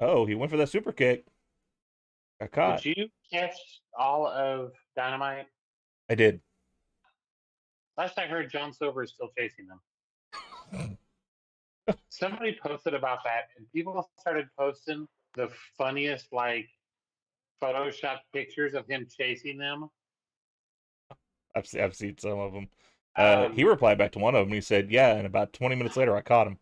oh, he went for that super kick. Got caught. Did you catch all of Dynamite? I did. Last I heard, John Silver is still chasing them. Somebody posted about that, and people started posting the funniest, like, Photoshop pictures of him chasing them. I've seen some of them. He Um, replied back to one of them. And he said, "Yeah," and about 20 minutes later, I caught him.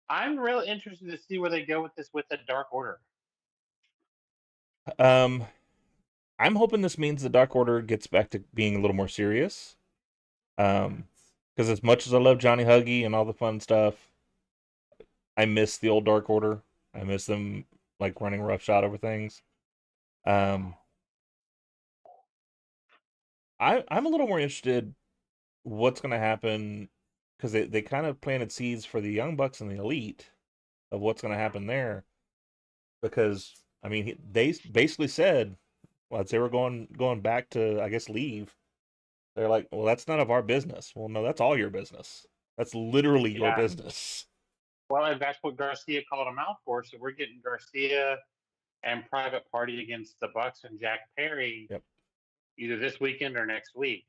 I'm real interested to see where they go with this with the Dark Order. Um, I'm hoping this means the Dark Order gets back to being a little more serious. Because as much as I love Johnny Huggy and all the fun stuff, I miss the old Dark Order. I miss them like running roughshod over things. Um, I'm a little more interested what's going to happen because they kind of planted seeds for the Young Bucks and the Elite of what's going to happen there. Because I mean, they basically said, well, as they were going back to I guess leave, they're like, well, that's none of our business. Well, no, that's all your business. That's literally your Yeah. business. Well, and that's what Garcia called him out for. So we're getting Garcia and Private Party against the Bucks and Jack Perry Yep. either this weekend or next week.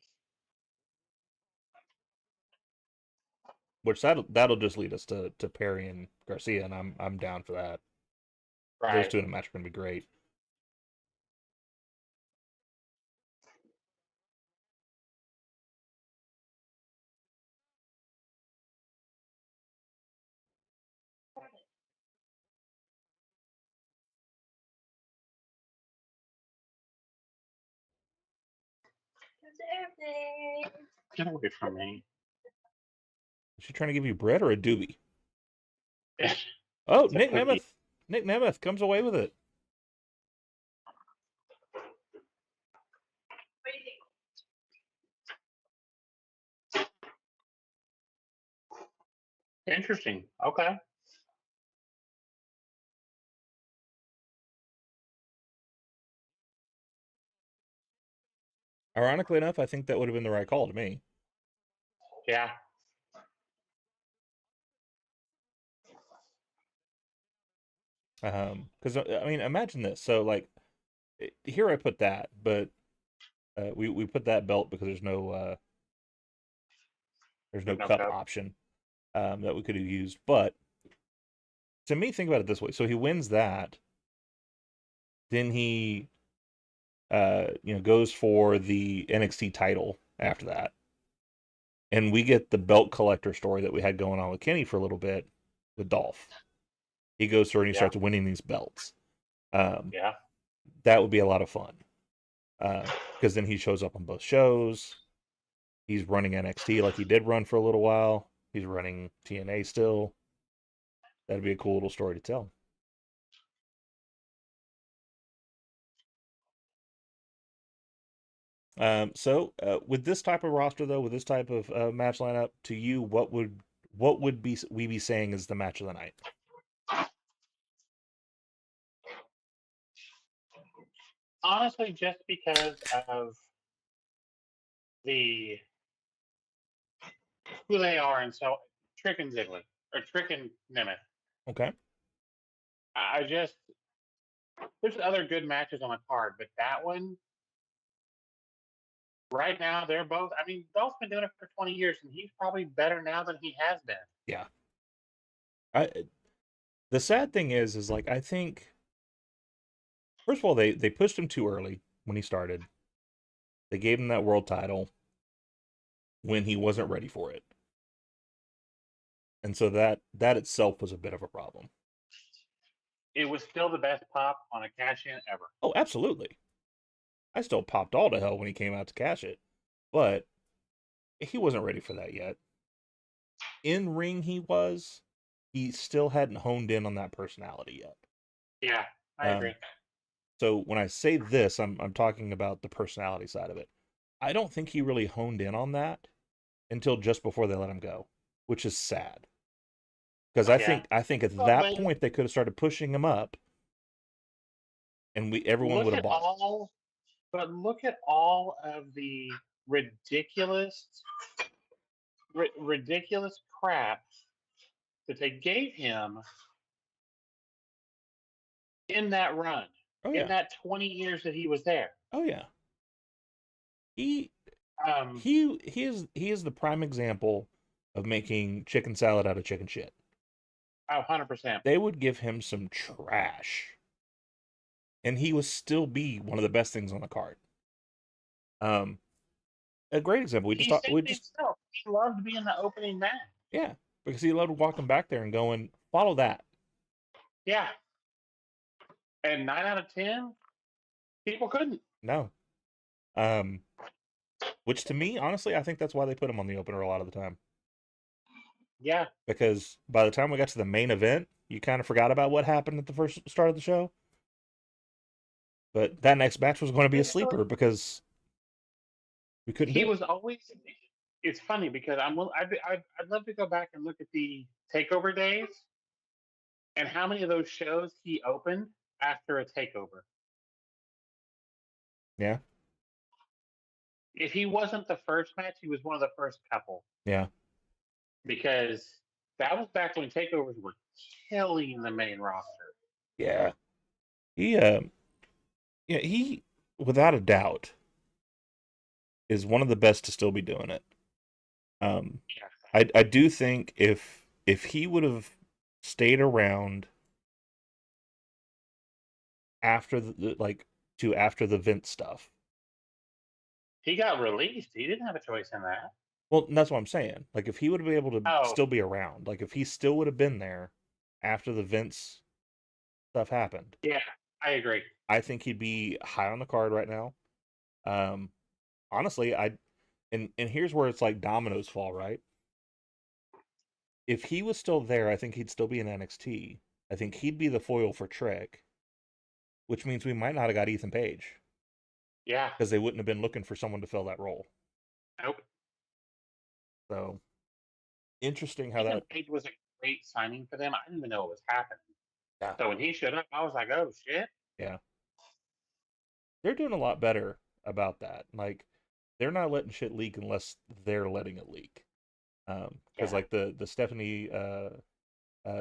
Which that'll just lead us to Perry and Garcia, and I'm down for that. Those Right. two in a match are gonna be great. Get away from me. Is she trying to give you bread or a doobie? It's Oh, a cookie. Nick Nemeth comes away with it. Interesting. Okay. Ironically enough, I think that would have been the right call to me. Yeah. Because I mean, imagine this. So like, here I put that, but we put that belt because there's no There's no cup cup. option that we could have used. But to me, think about it this way: so he wins that, then he goes for the NXT title after that, and we get the belt collector story that we had going on with Kenny for a little bit with Dolph. He goes through and he Yeah. starts winning these belts. Yeah. That would be a lot of fun because then he shows up on both shows. He's running NXT like he did run for a little while. He's running TNA still. That'd be a cool little story to tell. So with this type of roster, though, with this type of match lineup, to you, what would we be saying is the match of the night? Honestly, just because of the who they are, and so Trick and Ziggler or Trick and Nemeth. Okay. I just there's other good matches on the card, but that one right now they're both. I mean, Dolph's been doing it for 20 years, and he's probably better now than he has been. Yeah. The sad thing is like I think first of all they pushed him too early when he started. They gave him that world title when he wasn't ready for it, and so that itself was a bit of a problem. It was still the best pop on a cash in ever. Oh, absolutely. I still popped all to hell when he came out to cash it, but he wasn't ready for that yet. In ring, he still hadn't honed in on that personality yet. Yeah, I Um, agree. so when I say this, I'm talking about the personality side of it. I don't think he really honed in on that until just before they let him go, which is sad. Because Yeah. I think at Well, that but point they could have started pushing him up, and we everyone would look have at bought it. look at all of the ridiculous, ridiculous crap that they gave him in that run, Oh in yeah, that 20 years that he was there. oh yeah. He Um, he is the prime example of making chicken salad out of chicken shit. 100%. They would give him some trash, and he would still be one of the best things on the card. Um, a great example. We just He talked. said We just himself he loved being the opening match. yeah, because he loved walking back there and going follow that. Yeah. And 9 out of 10 people couldn't. No, um, which to me, honestly, I think that's why they put him on the opener a lot of the time. Yeah. Because by the time we got to the main event, you kind of forgot about what happened at the first start of the show. But that next match was going to be a sleeper because we couldn't He do it. was always. It's funny because I'd love to go back and look at the takeover days and how many of those shows he opened after a takeover. Yeah, If he wasn't the first match, he was one of the first couple yeah, because that was back when takeovers were killing the main roster. yeah. He, yeah, he, without a doubt, is one of the best to still be doing it. Um, Yeah. I do think if he would have stayed around after after the Vince stuff. He got released. He didn't have a choice in that. Well, that's what I'm saying. Like if he would have been able to Oh, still be around, like if he still would have been there after the Vince stuff happened, yeah, I agree. I think he'd be high on the card right now. Um, honestly, and here's where it's like dominoes fall, right? If he was still there, I think he'd still be in NXT. I think he'd be the foil for Trick, which means we might not have got Ethan Page Yeah. because they wouldn't have been looking for someone to fill that role. Nope. So interesting how Ethan that. Page was a great signing for them. I didn't even know what was happening. Yeah. So when he showed up, I was like, oh shit. Yeah. They're doing a lot better about that. Like they're not letting shit leak unless they're letting it leak. Because Yeah. like the Stephanie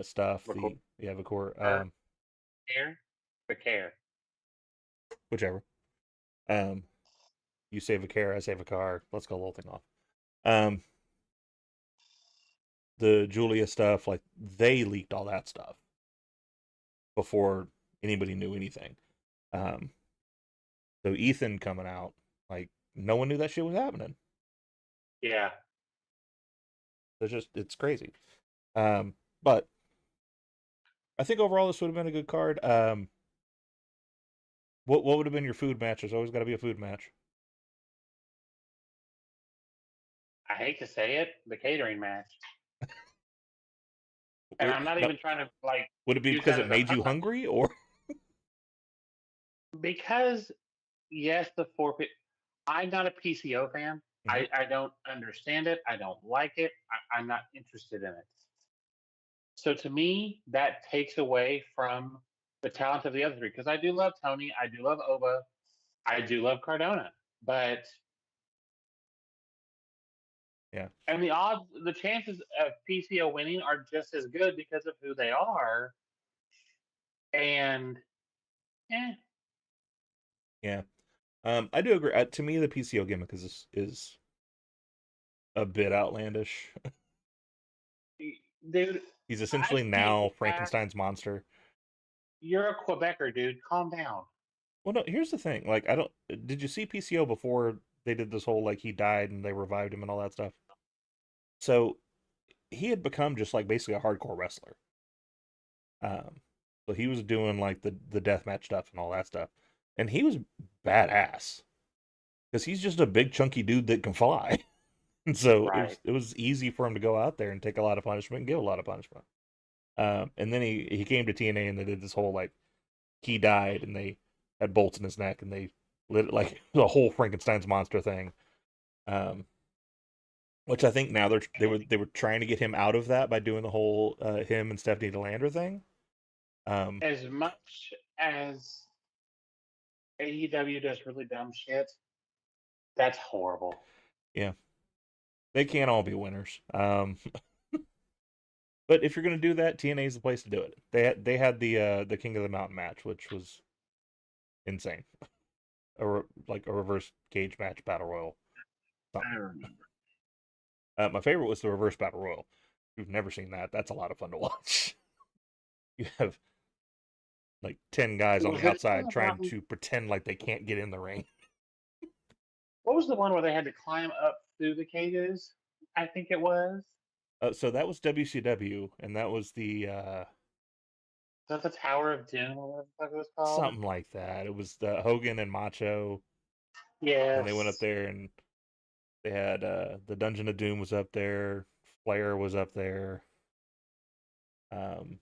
stuff, Record Vicor, her care, the care. whichever. Um, you save a car, I save a car. Let's go the whole thing off. Um, the Julia stuff, like they leaked all that stuff before anybody knew anything. Um, so Ethan coming out, like no one knew that shit was happening. Yeah. It's crazy. But I think overall this would have been a good card. What would have been your food match? There's always got to be a food match. I hate to say it, the catering match. And I'm not No, even trying to like would it be use because that it as a made you punchline hungry, or because yes, the forfeit. I'm not a PCO fan. Mhm. I don't understand it. I don't like it. I'm not interested in it. So to me, that takes away from the talent of the other three because I do love Tony, I do love Oba, I do love Cardona, but Yeah, and the chances of PCO winning are just as good because of who they are. And eh, yeah. I do agree. To me, the PCO gimmick is a bit outlandish. dude, He's I essentially can't now get past. Frankenstein's monster. You're a Quebecer, dude. Calm down. Well, no, here's the thing. Like, I don't. Did you see PCO before they did this whole like he died and they revived him and all that stuff? So he had become just like basically a hardcore wrestler. Um, so he was doing like the deathmatch stuff and all that stuff, and he was badass because he's just a big chunky dude that can fly. And so Right. it was easy for him to go out there and take a lot of punishment and give a lot of punishment. And then he came to TNA and they did this whole like he died and they had bolts in his neck and they lit it like the whole Frankenstein's monster thing. Um, which I think now they were trying to get him out of that by doing the whole him and Stephanie DeLandre thing. Um, As much as AEW does really dumb shit, that's horrible. yeah, they can't all be winners. But if you're gonna do that, TNA is the place to do it. They had the King of the Mountain match, which was insane. Like a reverse cage match battle royal. I Something. remember. My favorite was the reverse battle royal. If you've never seen that, that's a lot of fun to watch. You have like 10 guys on Was the it King outside of the trying Mountain? to pretend like they can't get in the ring. What was the one where they had to climb up through the cages? I think it was. So that was WCW, and that was the Is that the Tower of Doom or whatever the fuck it was called? something like that. It was the Hogan and Macho, and they went up Yes. there and they had the Dungeon of Doom was up there, Flair was up there. Um,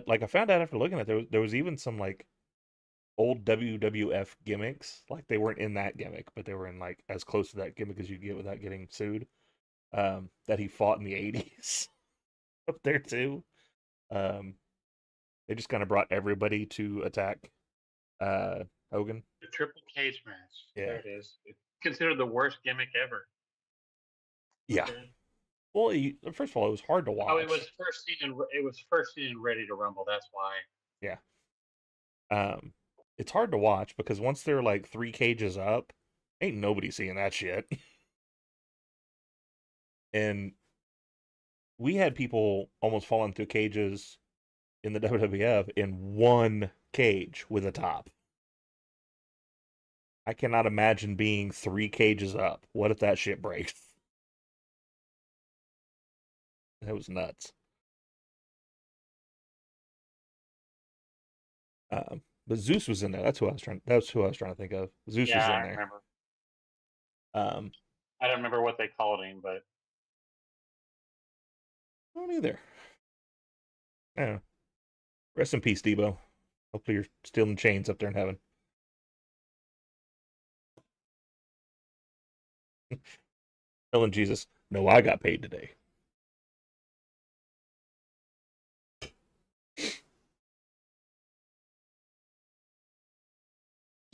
like I found out after looking at it, there was even some like old WWF gimmicks. Like they weren't in that gimmick, but they were in like as close to that gimmick as you get without getting sued. That he fought in the '80s up there too. Um, they just kind of brought everybody to attack uh, Hogan. The Triple Cage match. There Yeah, it is. It's considered the worst gimmick ever. yeah. Well, first of all, it was hard to Oh, it was watch. first seen and it was first seen and Ready to Rumble. That's why. Yeah. Um, it's hard to watch because once they're like 3 cages up, ain't nobody seeing that shit. And we had people almost falling through cages in the WWF in one cage with a top. I cannot imagine being 3 cages up. What if that shit breaks? That was nuts. But Zeus was in there. That's who I was trying. That's who I was trying to think of. Zeus was Yeah, in I there. remember. Um, I don't remember what they called him, but I don't either. I don't know. Rest in peace, Debo. Hopefully you're still in chains up there in heaven. Telling Jesus, no, I got paid today.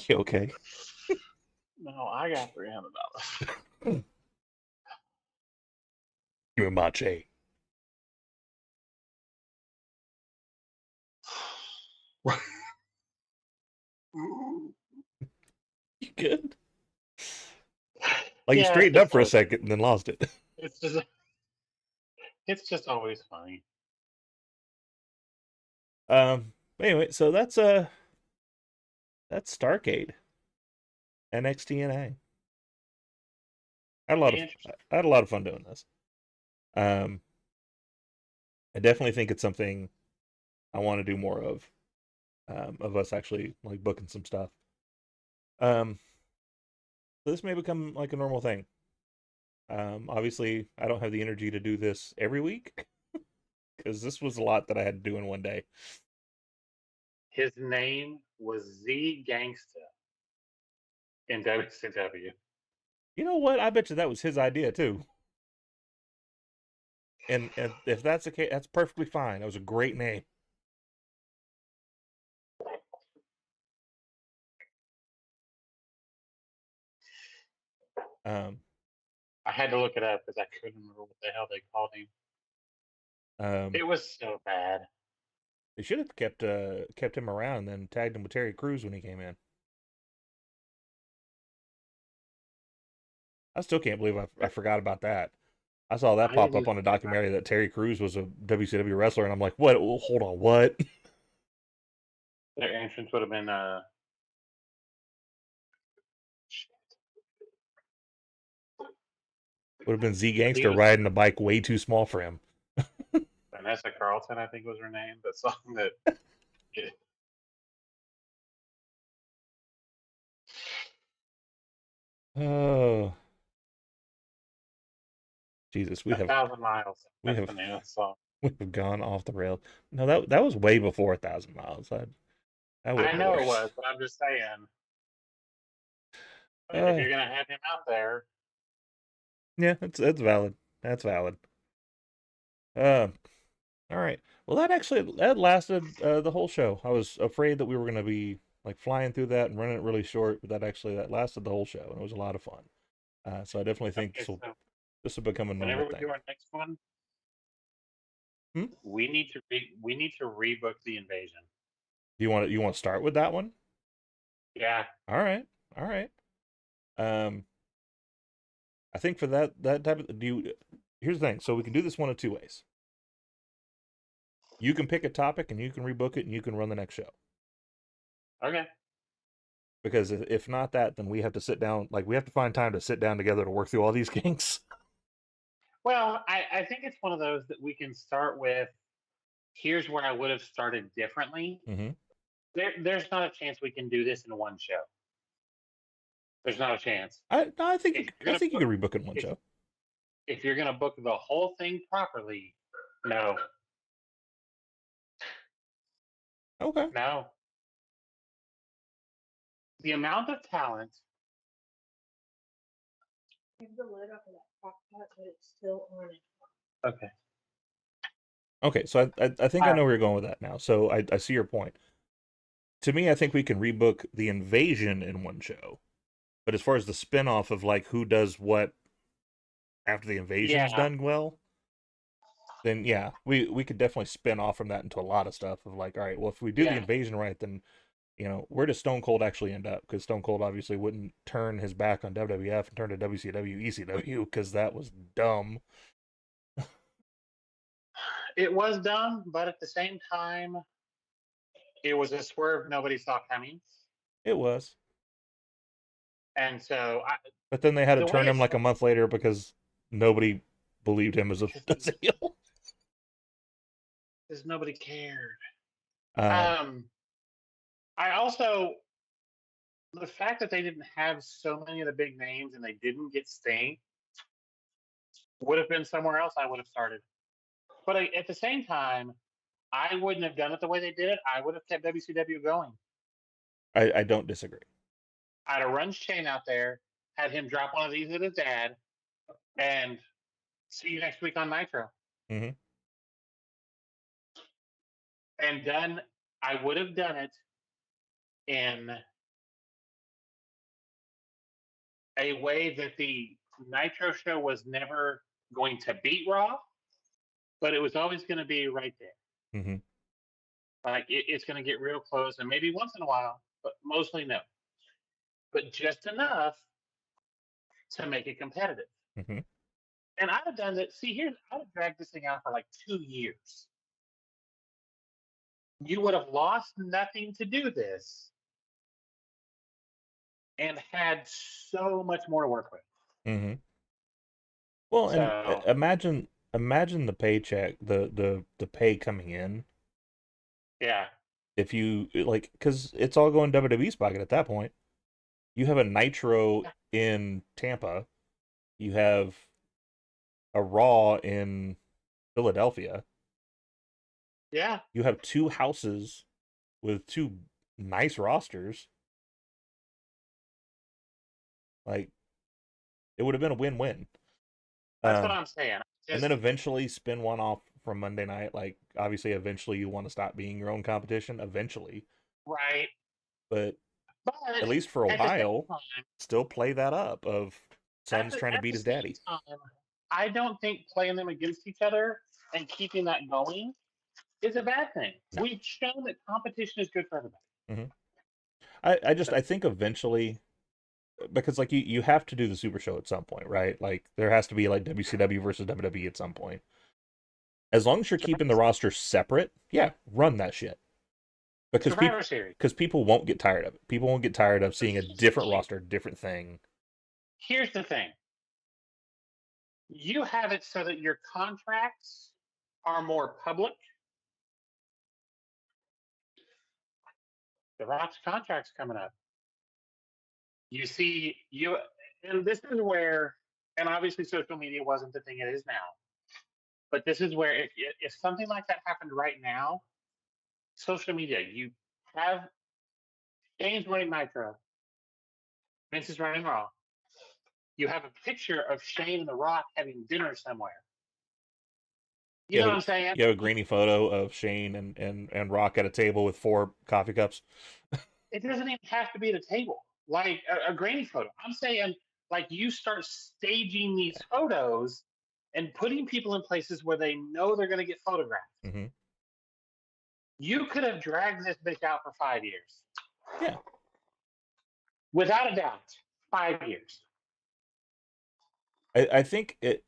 You okay? no, I got $300. Give me my J. You good? Like you Yeah, straightened up for a second and then lost it. it's just it's just always funny. Anyway, so that's Starcade, NXT and A. Interesting. I had a lot of fun doing this. Um, I definitely think it's something I want to do more of us actually like booking some stuff. Um, so this may become like a normal thing. Obviously, I don't have the energy to do this every week because this was a lot that I had to do in one day. His name was Z Gangsta in WCW. You know what? I bet you that was his idea too. And if that's the case, that's perfectly fine. That was a great name. Um, I had to look it up because I couldn't remember what the hell they called him. um, It was so bad. they should have kept him around and then tagged him with Terry Crews when he came in. I still can't believe I forgot about that. I saw that I pop didn't up even on a think about documentary it. that Terry Crews was a WCW wrestler, and I'm like, what? Oh, hold on, what? Their entrance would have been Would have been Z I think it Gangster was riding a bike way too small for him. Vanessa Carlton, I think was her name. The song that Oh, Jesus, A Thousand Miles. we That's have the name of the song. we have gone off the rails. No, that was way before 1,000 miles. I I went know it worse. was, but I'm just saying, if Uh, you're gonna have him out there, yeah, that's valid. That's valid. Um, all right. Well, that lasted the whole show. I was afraid that we were gonna be like flying through that and running it really short, but that lasted the whole show, and it was a lot of fun. So I definitely think okay, so this will become a normal whenever we thing. do our next one, Hmm? we need to rebook the invasion. Do you want to start with that one? Yeah. All right, all right. Um, I think for that type of here's the thing. So we can do this one of two ways. You can pick a topic and you can rebook it and you can run the next show. Okay. Because if not that, then we have to sit down. Like we have to find time to sit down together to work through all these kinks. Well, I think it's one of those that we can start with. Here's where I would have started differently. Mm-hmm. There's not a chance we can do this in one show. There's not a chance. I If think you're I gonna think you book, can rebook it in one if show. if you're gonna book the whole thing properly, no, Okay. no. The amount of talent. Take the lid off of that crock pot, but it's still on it. Okay. Okay. So I think I know where you're going with that now. So I see your point. To me, I think we can rebook the invasion in one show. But as far as the spinoff of like who does what after the invasion's Yeah. done well, then yeah, we could definitely spin off from that into a lot of stuff of like, all right, well, if we do the Yeah. invasion right, then where does Stone Cold actually end up? Because Stone Cold obviously wouldn't turn his back on WWF and turn to WCW, ECW because that was dumb. It was dumb, but at the same time, it was a swerve nobody saw coming. It was, And so but then they had to the way turn him it's like a month later because nobody believed him as as a heel. because nobody cared. Um, I also The fact that they didn't have so many of the big names and they didn't get Sting would have been somewhere else I would have started. But at the same time, I wouldn't have done it the way they did it. I would have kept WCW going. I don't disagree. I'd have run Shane out there, had him drop one of these at his dad, and see you next week on Nitro. Mm-hmm. And done, I would have done it in a way that the Nitro show was never going to beat Raw, but it was always going to be right there. Mm-hmm. Like it's going to get real close, and maybe once in a while, but mostly no. But just enough to make it competitive. Mm-hmm. And I'd have done that. See, here's I'd have dragged this thing out for like 2 years. You would have lost nothing to do this, and had so much more to work with. Mm-hmm. Well, and So imagine the paycheck, the pay coming in. yeah, If you like, because it's all going WWE's pocket at that point. You have a Nitro in Tampa. You have a Raw in Philadelphia. yeah, You have two houses with two nice rosters. Like, it would have been a win-win. that's what I'm saying. And Just then eventually spin one off from Monday night. Like, obviously, eventually you want to stop being your own competition. Eventually. right, But but at least for a at the same while, time, still play that up of son's trying to at beat the his same daddy. time, I don't think playing them against each other and keeping that going is a bad thing. No. We've shown that competition is good for everybody. Mm-hmm. I think eventually, because like you have to do the Super Show at some point, right? Like there has to be like WCW versus WWE at some point. As long as you're keeping the roster separate, yeah, run that shit. Because Survivor Series. people won't get tired of it. People won't get tired of seeing a different roster, different thing. Here's the thing. You have it so that your contracts are more public. The Rock's contract's coming up. You see, and this is where, and obviously social media wasn't the thing it is now, but this is where if something like that happened right now, social media, you have Shane's running Nitro, Vince is running Raw. You have a picture of Shane and The Rock having dinner somewhere. You know what I'm saying? You have a grainy photo of Shane and Rock at a table with 4 coffee cups. It doesn't even have to be at a table, like a grainy photo. I'm saying, like, you start staging these photos and putting people in places where they know they're going to get photographed. Mm-hmm. You could have dragged this bitch out for 5 years. Yeah. Without a doubt, 5 years. I think it.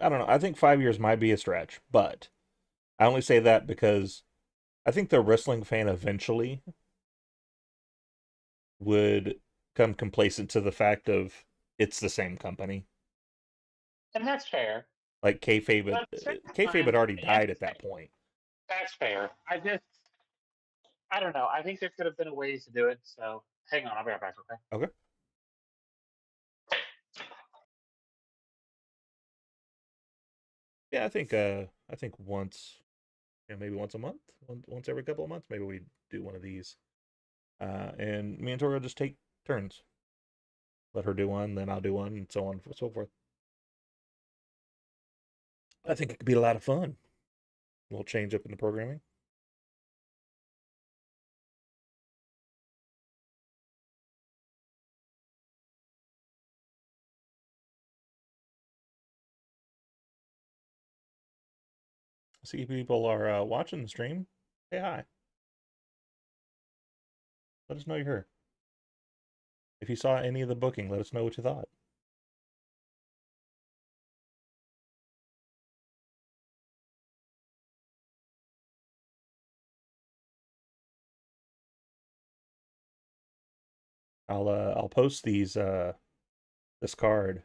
I don't know. I think 5 years might be a stretch, but I only say that because I think the wrestling fan eventually would come complacent to the fact of it's the same company. And that's fair. Like kayfabe had already died at that point. That's fair. I don't know. I think there could have been a ways to do it. So hang on, I'll be right back. Okay. Okay. Yeah, I think once, maybe once a month, once every couple of months, maybe we do one of these. And me and Tori will just take turns. Let her do one, then I'll do one, and so on and so forth. I think it could be a lot of fun. A little change up in the programming. See people are watching the stream. Say hi. Let us know you're here. If you saw any of the booking, let us know what you thought. I'll post this card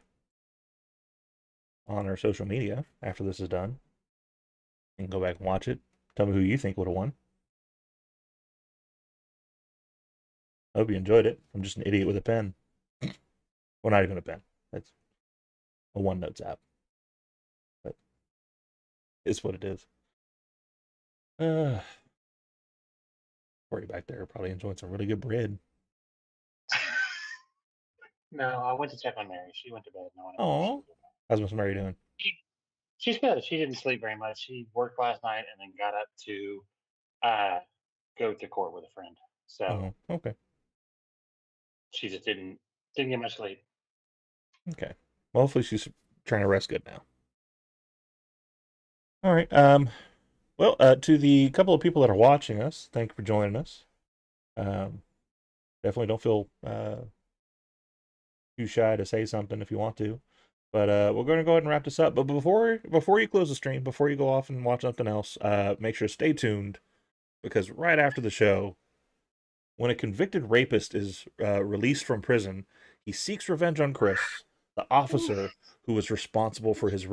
on our social media after this is done. You can go back and watch it. Tell me who you think would have won. I hope you enjoyed it. I'm just an idiot with a pen. Well, not even a pen. That's a OneNote app. But it's what it is. Corey back there probably enjoying some really good bread. No, I went to check on Mary. She went to bed. No one knows if she Oh, will go back. how's Miss Mary doing? She's good. She didn't sleep very much. She worked last night and then got up to uh, go to court with a friend. So Oh, okay, she just didn't get much sleep. okay. Well, hopefully she's trying to rest good now. All right. Well, to the couple of people that are watching us, thank you for joining us. Um, definitely don't feel too shy to say something if you want to. But we're going to go ahead and wrap this up. But before you close the stream, before you go off and watch something else, make sure to stay tuned because right after the show, when a convicted rapist is released from prison, he seeks revenge on Chris, the officer who was responsible for his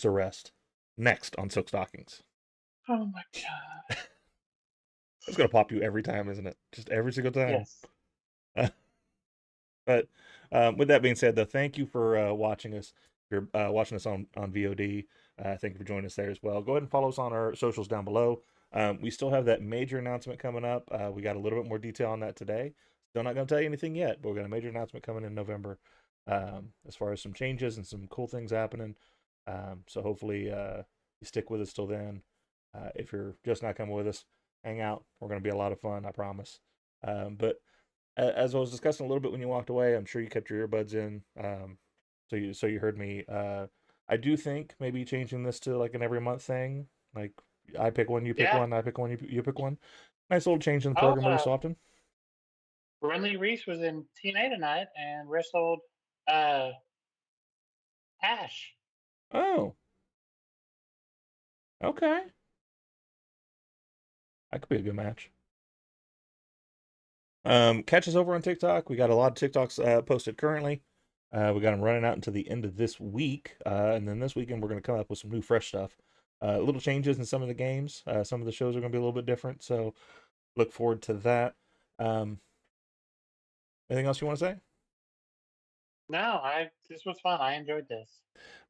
arrest. Next on Silk Stockings. Oh my god. It's going to pop you every time, isn't it? Just every single time. Yes. But with that being said, though, thank you for watching us. If you're watching us on VOD, thank you for joining us there as well. Go ahead and follow us on our socials down below. We still have that major announcement coming up. We got a little bit more detail on that today. Still not going to tell you anything yet, but we got a major announcement coming in November as far as some changes and some cool things happening. So hopefully you stick with us till then. If you're just not coming with us, hang out. We're going to be a lot of fun, I promise. But as I was discussing a little bit when you walked away, I'm sure you kept your earbuds in, so you heard me. I do think maybe changing this to like an every month thing, like I pick one, you pick Yeah. one, I pick one, you pick one. Nice little change in the Oh, program every so often. Brenly Reese was in TNA tonight and wrestled uh, Ash. Oh, okay, that could be a good match. Catch us over on TikTok. We got a lot of TikToks posted currently. We got them running out until the end of this week, and then this weekend we're going to come up with some new fresh stuff. Little changes in some of the games. Some of the shows are going to be a little bit different, so look forward to that. Um, anything else you want to say? No, this was fun. I enjoyed this.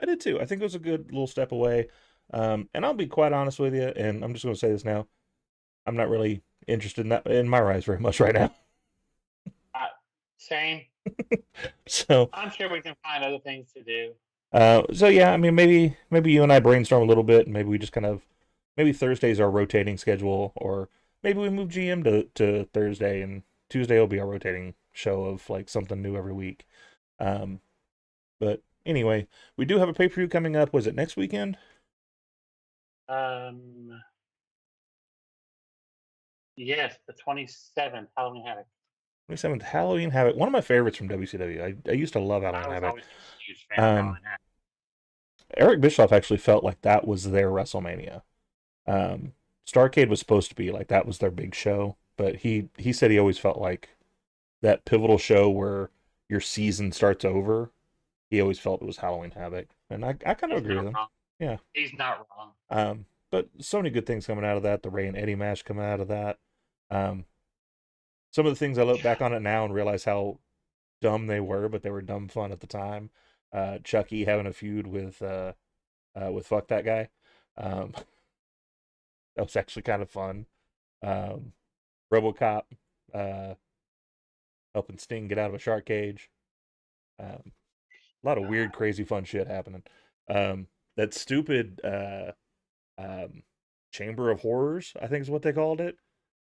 I did too. I think it was a good little step away. And I'll be quite honest with you, and I'm just going to say this now. I'm not really interested in that in my rise very much right now. Uh, Same. So I'm sure we can find other things to do. So yeah, I mean maybe you and I brainstorm a little bit, and maybe we just kind of maybe Thursday's our rotating schedule, or maybe we move GM to Thursday, and Tuesday will be our rotating show of like something new every week. Um, but anyway, we do have a pay per view coming up. Was it next weekend? Um, yes, the 27th, Halloween Havoc. 27th Halloween Havoc. One of my favorites from WCW. I used to love I Halloween was Havoc. always a huge fan of Um, Halloween Havoc. Eric Bischoff actually felt like that was their WrestleMania. Um, Starcade was supposed to be like that was their big show, but he said he always felt like that pivotal show where your season starts over. He always felt it was Halloween Havoc, and I kind of He's agree with not him. wrong. Yeah. He's not wrong. But so many good things coming out of that. The Ray and Eddie match coming out of that. Um, some of the things I look back on it now and realize how dumb they were, but they were dumb fun at the time. Chucky having a feud with fuck that guy. Um, that was actually kind of fun. Um, RoboCop uh, helping Sting get out of a shark cage. A lot of weird, crazy, fun shit happening. That stupid um, Chamber of Horrors, I think is what they called it,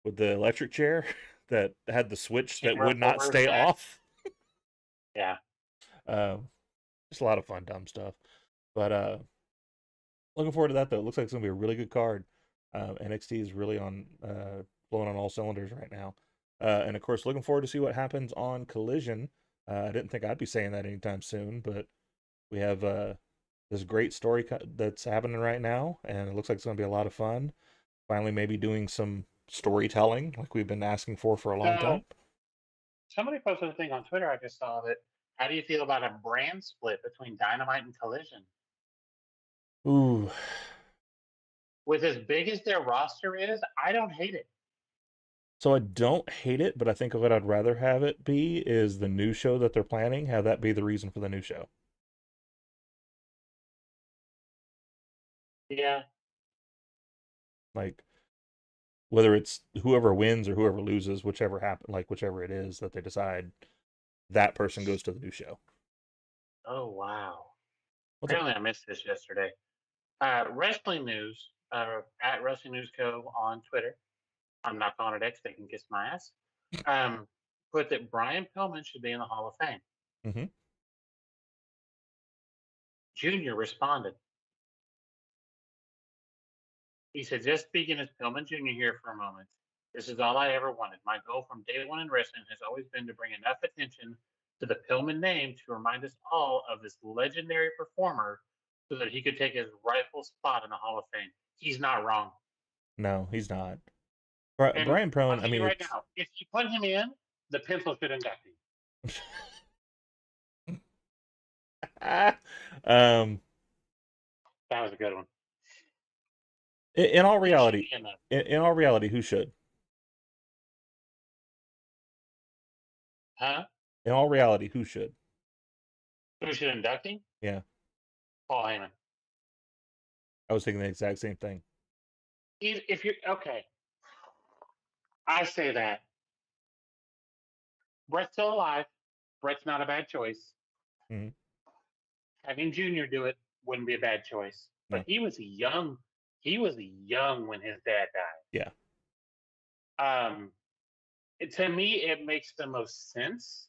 with the electric chair that had the switch that Chamber of would not Horrors stay match. off. Yeah. Um, just a lot of fun, dumb stuff. But looking forward to that though. It looks like it's gonna be a really good card. NXT is really on blowing on all cylinders right now. And of course, looking forward to see what happens on Collision. I didn't think I'd be saying that anytime soon, but we have this great story that's happening right now, and it looks like it's going to be a lot of fun. Finally, maybe doing some storytelling like we've been asking for a long So time. somebody posted a thing on Twitter. I just saw that. How do you feel about a brand split between Dynamite and Collision? Ooh, With as big as their roster is, I don't hate it. So I don't hate it, but I think what I'd rather have it be is the new show that they're planning, have that be the reason for the new show. Yeah, Like whether it's whoever wins or whoever loses, whichever happen, like whichever it is that they decide, that person goes to the new show. oh wow. What's up? Apparently I missed this yesterday. Wrestling news, at Wrestling News Co. on Twitter. I'm not calling it X, they can kiss my ass. Um, put that Brian Pillman should be in the Hall of Fame. Mm-hmm. Junior responded. He said, just speaking as Pillman Jr. here for a moment, this is all I ever wanted. My goal from day one in wrestling has always been to bring enough attention to the Pillman name to remind us all of this legendary performer so that he could take his rightful spot in the Hall of Fame. He's not wrong. No, he's not. And Brian I'll Prone. I tell mean, you right it's now, if you put him in, the pencil should induct him. um, That was a good one. in all He should reality, be in there. in all reality, who should? Huh? In all reality, who should? Who should induct him? Yeah, Paul Heyman. I was thinking the exact same thing. If you're okay, I say that. Brett's still alive. Brett's not a bad choice. Mm-hmm. Having Junior do it wouldn't be a bad choice. But No, he was young. He was young when his dad yeah, died. To me, it makes the most sense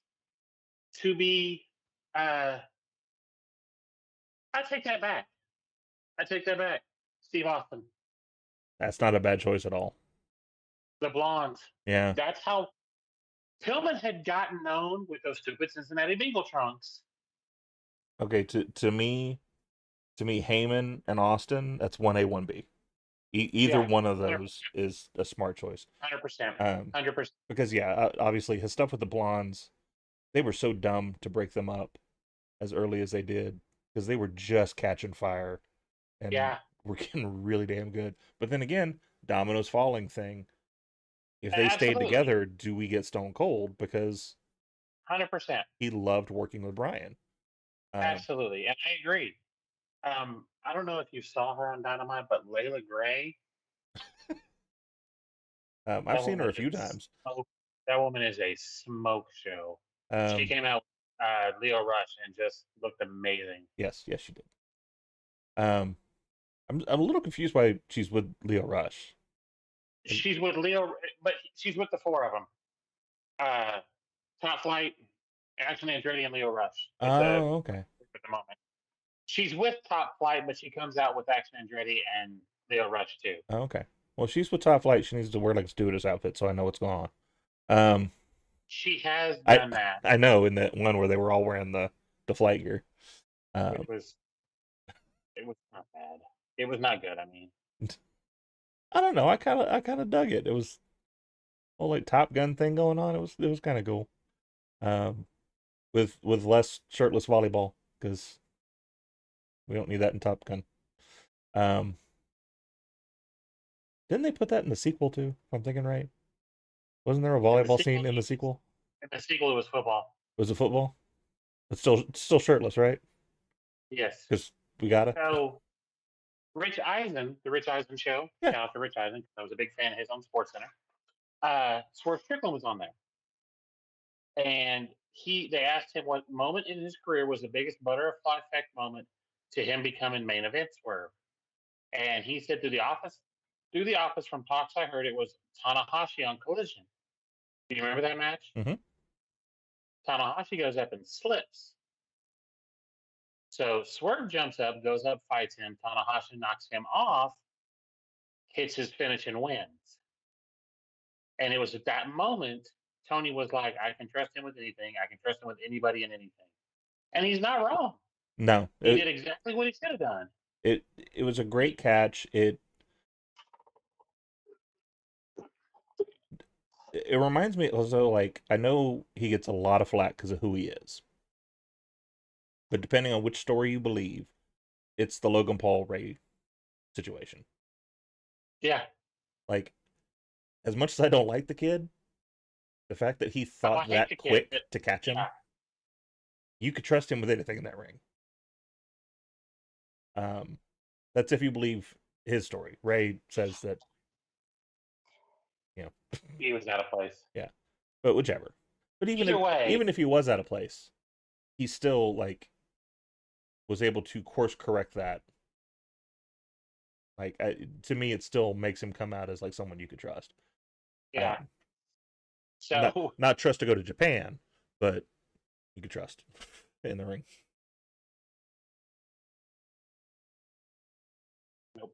to be. Uh, I take that back. I take that back. Steve Austin, that's not a bad choice at all. the Blondes. Yeah. That's how Pillman had gotten known with those stupid Cincinnati Bengal trunks. Okay. To me, Heyman and Austin, that's 1A, 1B. Either Yeah, one of those is a smart choice. 100%, Um, 100%. because yeah, obviously his stuff with the blondes, they were so dumb to break them up as early as they did because they were just catching fire and Yeah, were getting really damn good. But then again, dominoes falling thing. If they stayed absolutely, together, do we get Stone Cold? Because 100%, he loved working with Brian. Um, absolutely, and I agree. I don't know if you saw her on Dynamite, but Layla Gray, I've that seen her woman a few is times. smoke. That woman is a smoke show. She Um, came out Leo Rush and just looked amazing. yes, yes, she did. Um, I'm a little confused why she's with Leo Rush. And, She's with Leo, but she's with the four of them. Uh, Top Flight, Action Andretti, and Leo Rush. It's a oh, okay. at the moment. She's with Top Flight, but she comes out with Action Andretti and Leo Rush too. Oh, okay. Well, she's with Top Flight. She needs to wear like a stewardess outfit, so I know what's going on. She has I done that. I know in that one where they were all wearing the flight gear. It Um, was it was not bad. It was not good. I mean, I don't know. I kind of dug it. It was a whole like Top Gun thing going on. It was kind of cool. Um, with less shirtless volleyball because we don't need that in Top Gun. Um, didn't they put that in the sequel too? If I'm thinking right. Wasn't there a in the volleyball sequel, scene in the sequel? it was football. Was it football? It's still shirtless, right? Yes. Because we gotta. So Rich Eisen, the Rich Eisen show. Yeah. Shout out to Rich Eisen because I was a big fan of his on Sports Center. Swerve Strickland was on there, and they asked him what moment in his career was the biggest butterfly effect moment to him becoming main event Swerve, and he said through the office from talks I heard it was Tanahashi on Collision. Do you remember that match? Mm-hmm. Tanahashi goes up and slips. So Swerve jumps up, goes up, fights him. Tanahashi knocks him off, hits his finish, and wins. And it was at that moment Tony was like, I can trust him with anything. I can trust him with anybody and anything. And he's not wrong. No, He did exactly what he should have done. it it was a great catch. It reminds me also like I know he gets a lot of flack because of who he is, but depending on which story you believe, it's the Logan Paul Ray situation. Yeah. Like as much as I don't like the kid, the fact that he Oh, I thought hate that the kid, quick but to catch him, yeah, you could trust him with anything in that ring. That's if you believe his story. Ray says that, you know, he was out of place. yeah, but whichever. But Either way, even if he was out of place, he still like was able to course correct that. Like to me, it still makes him come out as like someone you could trust. yeah. Um, So not trust to go to Japan, but you could trust in the ring. nope.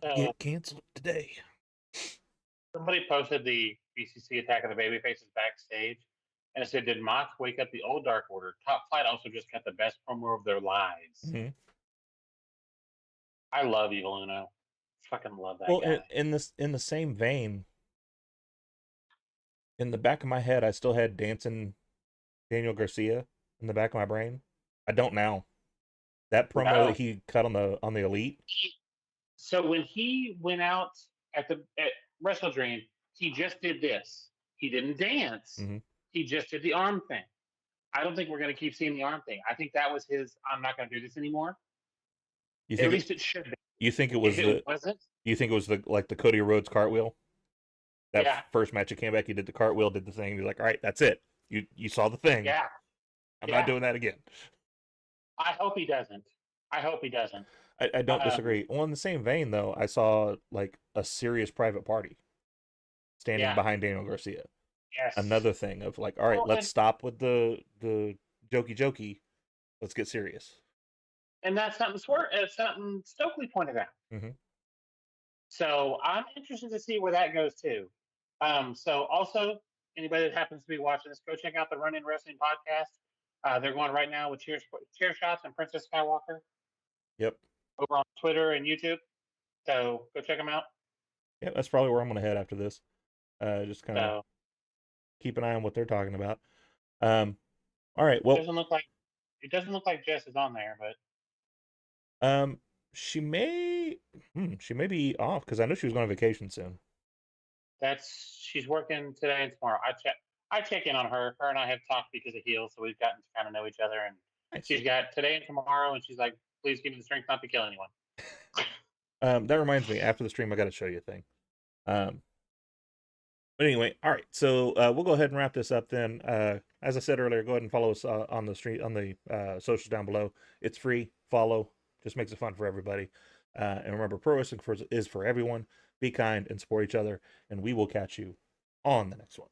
Gonna So get canceled today. somebody posted the BCC Attack of the Babyfaces backstage, and it said, "Did Mox wake up the old Dark Order? Top Flight also just cut the best promo of their lives." Mm-hmm. I love Evil Uno. Fucking love that Well, guy. in the same vein, in the back of my head, I still had dancing Daniel Garcia in the back of my brain. I don't now. That promo No. that he cut on the Elite. So when he went out at Wrestle Dream, he just did this. He didn't dance. Mm-hmm. He just did the arm thing. I don't think we're going to keep seeing the arm thing. I think that was his. I'm not going to do this anymore. You At think least it should be. you think it If was it wasn't, you think it was the like the Cody Rhodes cartwheel? That yeah, first match he came back, he did the cartwheel, did the thing. He's like, all right, that's it. You saw the thing. yeah, I'm not yeah. doing that again. I hope he doesn't. I hope he doesn't. I don't disagree. Well, in the same vein, though, I saw like a serious private party standing Yeah, behind Daniel Garcia. yes. Another thing of like, all right, Well, let's stop with the jokey. Let's get serious. and that's something Stokely pointed out. Mm-hmm. So I'm interested to see where that goes too. So also, anybody that happens to be watching this, go check out the Run In Wrestling podcast. They're going right now with Chair Shots and Princess Skywalker Yep. over on Twitter and YouTube. So go check them out. Yep. That's probably where I'm gonna head after this. Just kind of So keep an eye on what they're talking about. All right. it Well, doesn't look like Jess is on there, but um, she may be off because I know she was going on vacation soon. she's working today and tomorrow. I check in on her. Her and I have talked because of heels, so we've gotten to kind of know each other. And Nice. she's got today and tomorrow, and she's like, "Please give me the strength not to kill anyone." That reminds me. After the stream, I got to show you a thing. Um, but anyway, all right. So we'll go ahead and wrap this up then. As I said earlier, go ahead and follow us on the street on the socials down below. It's free. Follow. Just makes it fun for everybody. And remember, pro wrestling is for everyone. Be kind and support each other. And we will catch you on the next one.